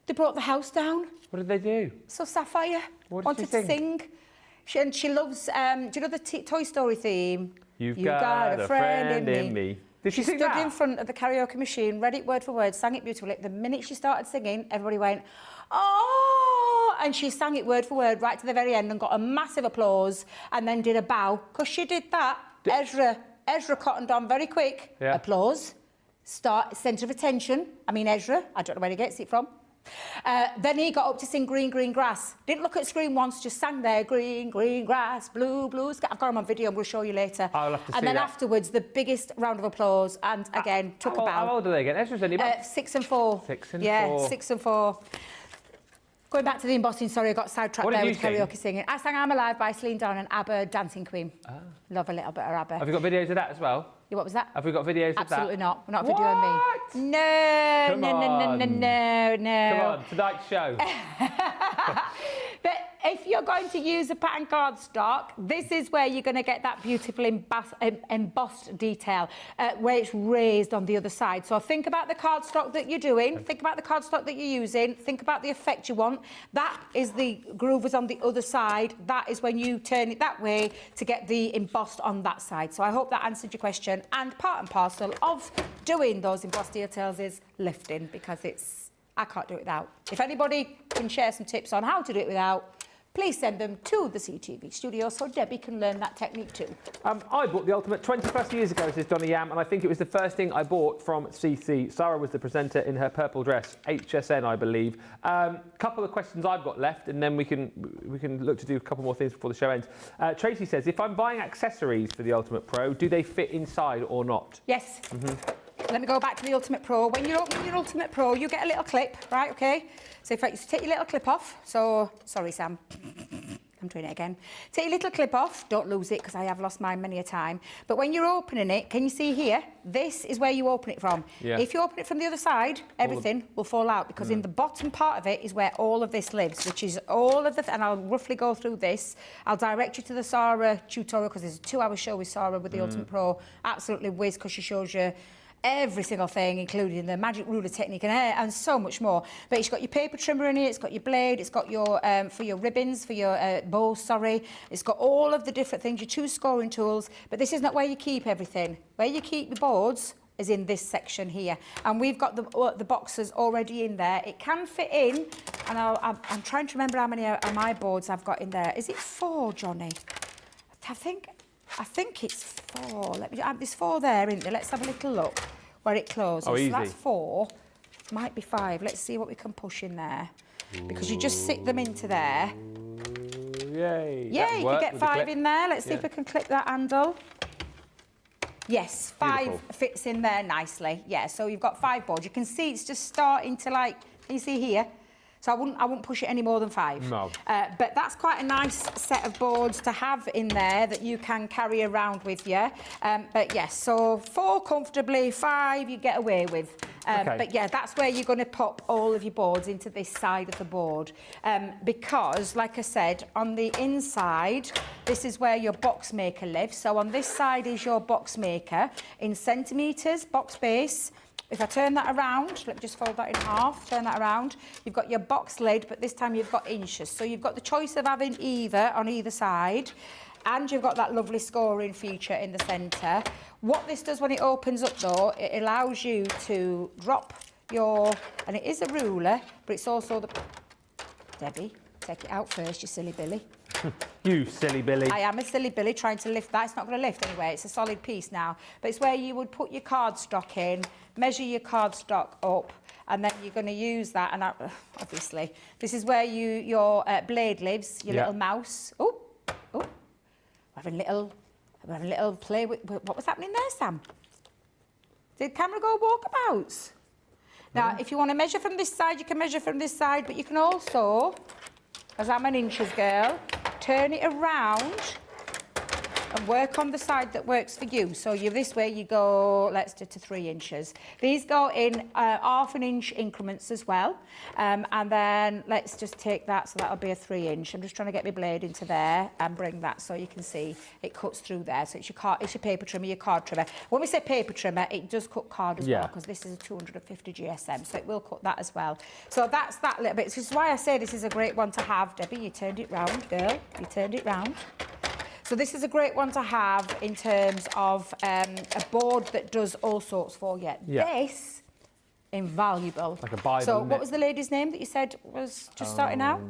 They brought the house down. What did they do? So Sapphire What did wanted she to sing. She loves, do you know the Toy Story theme? You've got a friend in me. Did she sing stood that? in front of the karaoke machine, read it word for word, sang it beautifully. The minute she started singing, everybody went, oh! And she sang it word for word right to the very end and got a massive applause and then did a bow. Because she did that, Ezra cottoned on very quick. Yeah. Applause. Centre of attention. I mean, Ezra, I don't know where he gets it from. Then he got up to sing Green, Green Grass. Didn't look at screen once, just sang there, Green, Green Grass, Blue, Blue Sky. I've got him on video, I'm going to show you later. I'll have to see and then that. afterwards, the biggest round of applause, and again, took a bow. How old are they again? Ezra's only about 6 and 4. 6 and yeah, 4. 6 and 4. Going back to the embossing, sorry, I got sidetracked What did there you with karaoke singing. I sang I'm Alive by Celine Dion and ABBA, Dancing Queen. Love a little bit of ABBA. Have you got videos of that as well? Yeah, what was that? Have we got videos of that? Absolutely not. We're not videoing What? me. No, Come no, on. no. Come on, tonight's show. But if you're going to use a pattern cardstock, this is where you're going to get that beautiful embossed detail where it's raised on the other side. So think about the cardstock that you're doing, think about the cardstock that you're using, think about the effect you want. That is the groove is on the other side. That is when you turn it that way to get the embossed on that side. So I hope that answered your question. And part and parcel of doing those embossed details is lifting, because I can't do it without. If anybody can share some tips on how to do it without, please send them to the CTV studio so Debbie can learn that technique too. I bought the Ultimate 20 plus years ago, says Donny Yam, and I think it was the first thing I bought from CC. Sarah was the presenter in her purple dress, HSN, I believe. Couple of questions I've got left, and then we can look to do a couple more things before the show ends. Tracy says, if I'm buying accessories for the Ultimate Pro, do they fit inside or not? Yes. Let me go back to the Ultimate Pro. When you're opening your Ultimate Pro, you get a little clip, right, okay? So if I take your little clip off, sorry, Sam. I'm doing it again. Take your little clip off, don't lose it because I have lost mine many a time. But when you're opening it, can you see here? This is where you open it from. Yeah. If you open it from the other side, everything will fall out, because in the bottom part of it is where all of this lives, which is all of the, and I'll roughly go through this. I'll direct you to the Sarah tutorial, because there's a 2-hour show with Sarah with the Ultimate Pro. Absolutely whiz, because she shows you every single thing, including the magic ruler technique and so much more. But it's got your paper trimmer in it, it's got your blade, it's got your for your ribbons, for your bows, sorry. It's got all of the different things, your 2 scoring tools. But this is not where you keep everything. Where you keep the boards is in this section here. And we've got the boxes already in there. It can fit in, and I'm trying to remember how many of my boards I've got in there. Is it 4, Johnny? I think it's 4. There's 4 there, isn't there? Let's have a little look where it closes. Oh, easy. So that's 4. Might be 5. Let's see what we can push in there. Because you just sit them into there. Yay. Yeah, you can get 5 in there. Let's see if we can clip that handle. Yes, 5 Beautiful. fits in there nicely. Yeah, so you've got 5 boards. You can see it's just starting to can you see here? So I wouldn't push it any more than 5. No. But that's quite a nice set of boards to have in there that you can carry around with you. But yes, so 4 comfortably, 5 you get away with. Okay. But yeah, that's where you're going to pop all of your boards into this side of the board. Because, like I said, on the inside, this is where your box maker lives. So on this side is your box maker in centimetres, box base. If I turn that around, let me just fold that in half, turn that around, you've got your box lid, but this time you've got inches. So you've got the choice of having either on either side, and you've got that lovely scoring feature in the centre. What this does when it opens up though, it allows you to drop and it is a ruler, but it's also Debbie, Take it out first, you silly Billy. You silly Billy. I am a silly Billy trying to lift that. It's not going to lift anyway. It's a solid piece now. But it's where you would put your cardstock in, measure your cardstock up, and then you're going to use that. And obviously, this is where your blade lives, your little mouse. Oh, we're having a little play with. What was happening there, Sam? Did camera go walkabouts? Now, if you want to measure from this side, you can measure from this side, but you can also, as I'm an inches girl, turn it around and work on the side that works for you. So this way you go, let's do to 3 inches. These go in ½ inch increments as well. And then let's just take that, so that'll be a 3 inch. I'm just trying to get my blade into there and bring that so you can see it cuts through there. So it's your paper trimmer, your card trimmer. When we say paper trimmer, it does cut card as well, because this is a 250 GSM, so it will cut that as well. So that's that little bit. This is why I say this is a great one to have. Debbie, you turned it round, girl. You turned it round. So this is a great one to have in terms of a board that does all sorts for you. This, invaluable. Like a Bible. So what was the lady's name that you said was just starting out?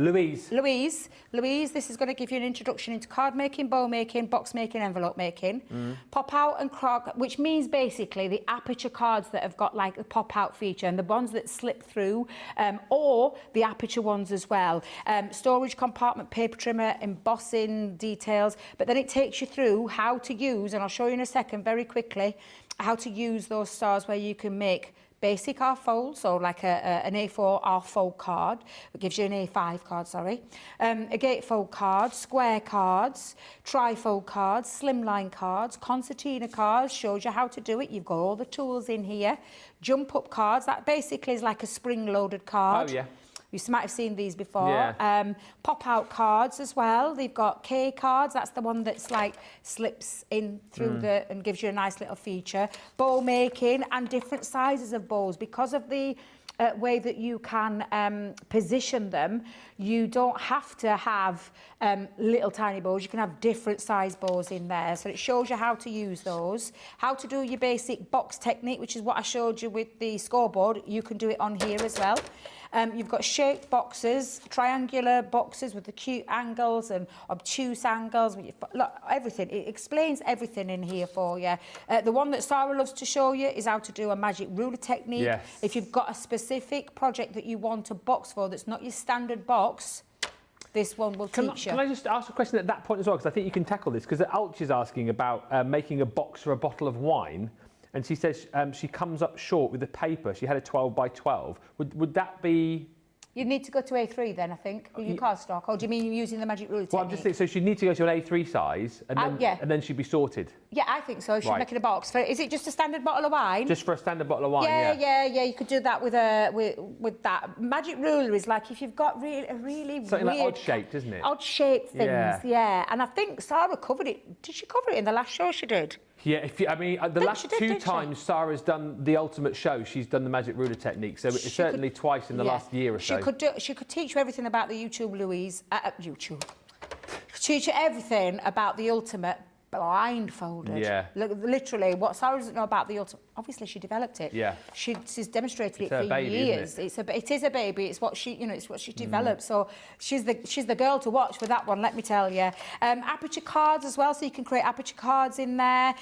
Louise. Louise, this is going to give you an introduction into card making, bow making, box making, envelope making. Pop out and crog, which means basically the aperture cards that have got like the pop out feature and the ones that slip through, or the aperture ones as well. Storage compartment, paper trimmer, embossing details, but then it takes you through how to use, and I'll show you in a second very quickly, how to use those stars where you can make basic R-fold, so like an A4 R-fold card. It gives you an A5 card, sorry. A gatefold card, square cards, trifold cards, slimline cards, concertina cards, shows you how to do it. You've got all the tools in here. Jump up cards, that basically is like a spring-loaded card. Oh, yeah. You might have seen these before. Yeah. Pop-out cards as well. They've got K cards. That's the one that's like slips in through and gives you a nice little feature. Bow making and different sizes of bows. Because of the way that you can position them, you don't have to have little tiny bows. You can have different size bows in there. So it shows you how to use those. How to do your basic box technique, which is what I showed you with the scoreboard. You can do it on here as well. You've got shaped boxes, triangular boxes with the cute angles and obtuse angles. Look, everything. It explains everything in here for you. The one that Sarah loves to show you is how to do a magic ruler technique. Yes. If you've got a specific project that you want a box for that's not your standard box, this one will teach you. Can I just ask a question at that point as well? Because I think you can tackle this. Because Alch is asking about making a box for a bottle of wine. And she says she comes up short with the paper. She had a 12 by 12. Would that be... You need to go to A3 then, I think, with your cardstock. Or do you mean you're using the magic ruler technique? Well, I'm just thinking, so she'd need to go to an A3 size and then she'd be sorted. Yeah, I think so. She's making a box. Is it just a standard bottle of wine? Just for a standard bottle of wine, yeah. You could do that with that. Magic ruler is like if you've got really something weird... like odd-shaped, isn't it? Odd-shaped things, yeah. And I think Sarah covered it. Did she cover it in the last show she did? Yeah, the last two times Sarah's done the ultimate show, she's done the magic ruler technique. So it's certainly twice in the last year or so. She could teach you everything about the YouTube Louise. YouTube. Teach you everything about the ultimate blindfolded. Yeah. Literally, what Sarah doesn't know about the ultimate. Obviously, she developed it. Yeah. She's demonstrated it for baby, years. isn't it? It is a baby. It's what she developed. So she's the girl to watch for that one. Let me tell you. Aperture cards as well, so you can create aperture cards in there.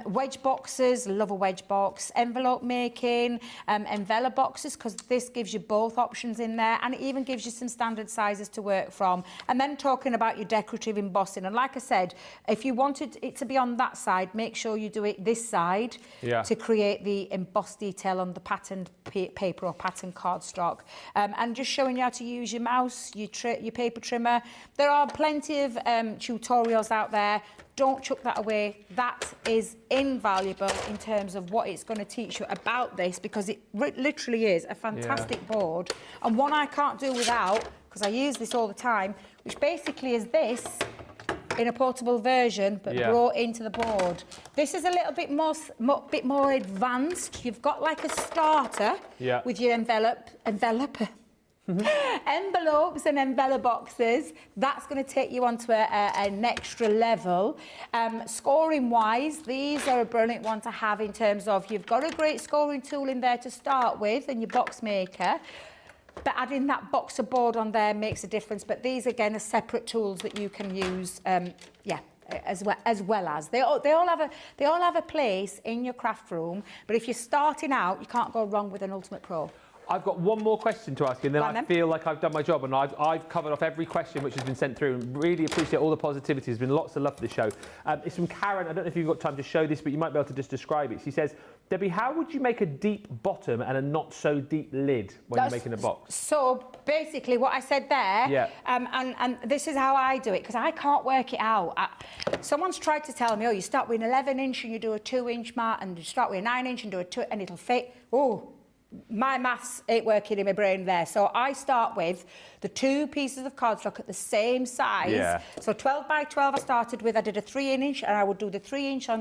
Wedge boxes. Love a wedge box. Envelope making. Envelope boxes, because this gives you both options in there, and it even gives you some standard sizes to work from. And then talking about your decorative embossing. And like I said, if you wanted it to be on that side, make sure you do it this side to create the embossed detail on the patterned paper or patterned cardstock. And just showing you how to use your mouse, your paper trimmer. There are plenty of tutorials out there. Don't chuck that away. That is invaluable in terms of what it's going to teach you about this, because it literally is a fantastic board, and one I can't do without, because I use this all the time, which basically is this in a portable version, but brought into the board. This is a little bit more advanced. You've got like a starter with your envelopes and envelope boxes. That's going to take you onto an extra level. Scoring wise, these are a brilliant one to have in terms of you've got a great scoring tool in there to start with and your box maker. but adding that boxer board on there makes a difference. But these, again, are separate tools that you can use, as well as they all have a place in your craft room. But if you're starting out, you can't go wrong with an Ultimate Pro. I've got one more question to ask you, and then I feel like I've done my job, and I've covered off every question which has been sent through, and really appreciate all the positivity. There's been lots of love for the show. It's from Karen. I don't know if you've got time to show this, but you might be able to just describe it. She says, Debbie, how would you make a deep bottom and a not so deep lid when you're making a box? So basically what I said there, and this is how I do it, because I can't work it out. Someone's tried to tell me, oh, you start with an 11-inch and you do a 2-inch mat, and you start with a 9-inch and do a 2, and it'll fit. Oh, my maths ain't working in my brain there. So I start with the 2 pieces of cardstock at the same size. Yeah. So 12 by 12 I started with. I did a 3-inch, and I would do the 3-inch on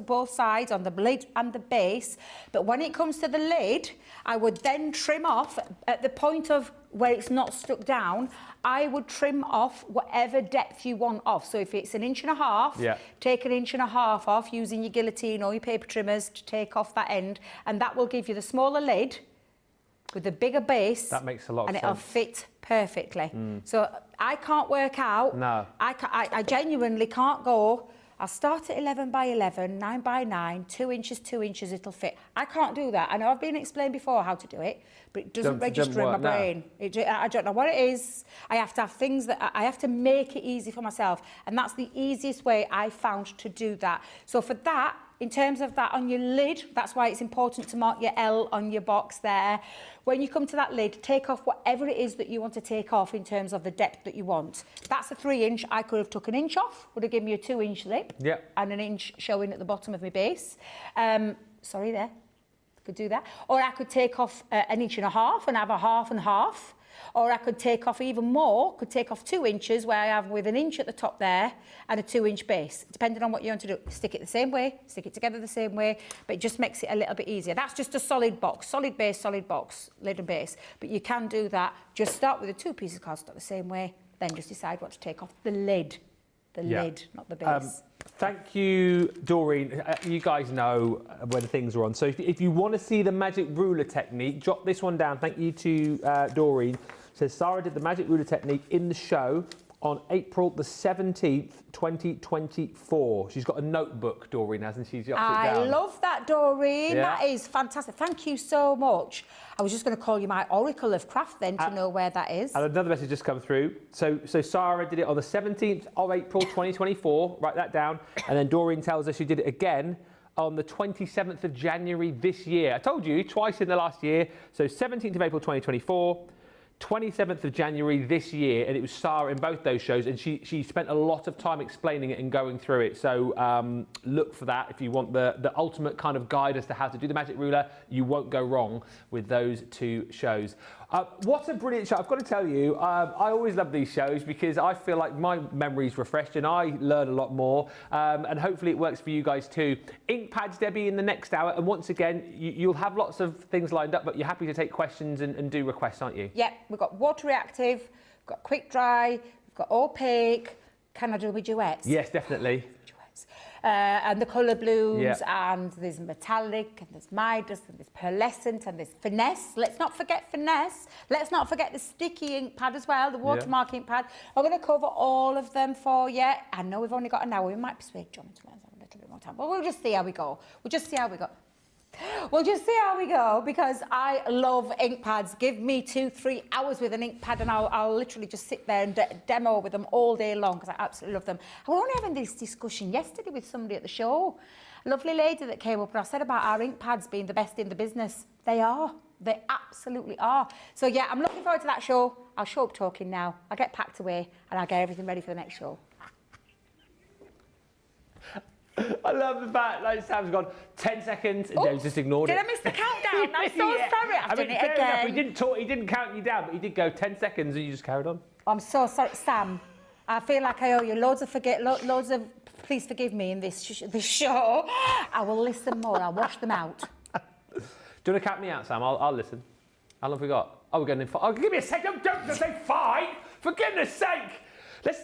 both sides, on the lid and the base. But when it comes to the lid, I would then trim off at the point of where it's not stuck down. I would trim off whatever depth you want off. So if it's 1.5 inches, take 1.5 inches off using your guillotine or your paper trimmers to take off that end, and that will give you the smaller lid with the bigger base. That makes a lot of sense. And it'll fit perfectly. So I can't work out. No. I genuinely can't go, I'll start at 11 by 11, 9 by 9, 2 inches, 2 inches, it'll fit. I can't do that. I know I've been explained before how to do it, but it doesn't register in my brain. I don't know what it is. I have to have things that I have to make it easy for myself. And that's the easiest way I found to do that. So for that, in terms of that on your lid, that's why it's important to mark your L on your box there. When you come to that lid, take off whatever it is that you want to take off in terms of the depth that you want. That's a 3-inch. I could have took 1 inch off, would have given me a 2-inch lip, and 1 inch showing at the bottom of my base. Sorry there, could do that. Or I could take off 1.5 inches and have a half and half. Or I could take off even more, could take off 2 inches where I have with 1 inch at the top there and a 2-inch base, depending on what you want to do. Stick it the same way, stick it together the same way, but it just makes it a little bit easier. That's just a solid box, solid base, solid box, lid and base. But you can do that. Just start with the 2 pieces of cardstock the same way, then just decide what to take off. The lid, lid, not the base. Thank you, Doreen. You guys know where the things are on. So if you want to see the magic ruler technique, jot this one down. Thank you to Doreen. It says Sarah did the magic ruler technique in the show on April the 17th, 2024. She's got a notebook, Doreen, hasn't she? I love that, Doreen. Yeah. That is fantastic. Thank you so much. I was just going to call you my oracle of craft then to know where that is. And another message just come through. So Sarah did it on the 17th of April 2024. Write that down. And then Doreen tells us she did it again on the 27th of January this year. I told you, twice in the last year. So 17th of April 2024. 27th of January this year, and it was Sarah in both those shows, and she spent a lot of time explaining it and going through it. So look for that if you want the ultimate kind of guide as to how to do the magic ruler. You won't go wrong with those 2 shows. What a brilliant show. I've got to tell you, I always love these shows because I feel like my memory's refreshed and I learn a lot more, and hopefully it works for you guys too. Ink pads, Debbie, in the next hour, and once again, you'll have lots of things lined up, but you're happy to take questions and do requests, aren't you? Yeah, we've got water reactive, we've got quick dry, we've got opaque. Can I do my duets? Yes, definitely. And the colour blues, and there's metallic, and there's Midas, and there's pearlescent, and there's finesse. Let's not forget finesse. Let's not forget the sticky ink pad as well, the watermark ink pad. I'm going to cover all of them for you. I know we've only got an hour. We might persuade John to let us have a little bit more time, but we'll just see how we go. We'll just see how we go. Because I love ink pads. Give me 2-3 hours with an ink pad and I'll literally just sit there and demo with them all day long because I absolutely love them. I was only having this discussion yesterday with somebody at the show. A lovely lady that came up and I said about our ink pads being the best in the business. They are. They absolutely are. So yeah, I'm looking forward to that show. I'll show up talking now. I'll get packed away and I'll get everything ready for the next show. I love the fact like Sam's gone 10 seconds and Dave's just ignored it. Did I miss the countdown? I'm so sorry. I've done it again. He didn't count you down, but he did go 10 seconds and you just carried on. I'm so sorry, Sam. I feel like I owe you loads of please forgive me in this show. I will listen more. I'll wash them out. Do you want to count me out, Sam? I'll listen. How long have we got? Oh, we're going in 5. Oh, give me a second. Don't say 5. For goodness sake.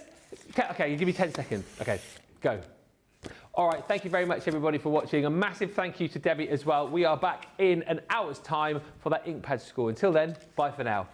Okay, you give me 10 seconds. Okay, go. All right, thank you very much, everybody, for watching. A massive thank you to Debbie as well. We are back in an hour's time for that ink pad score. Until then, bye for now.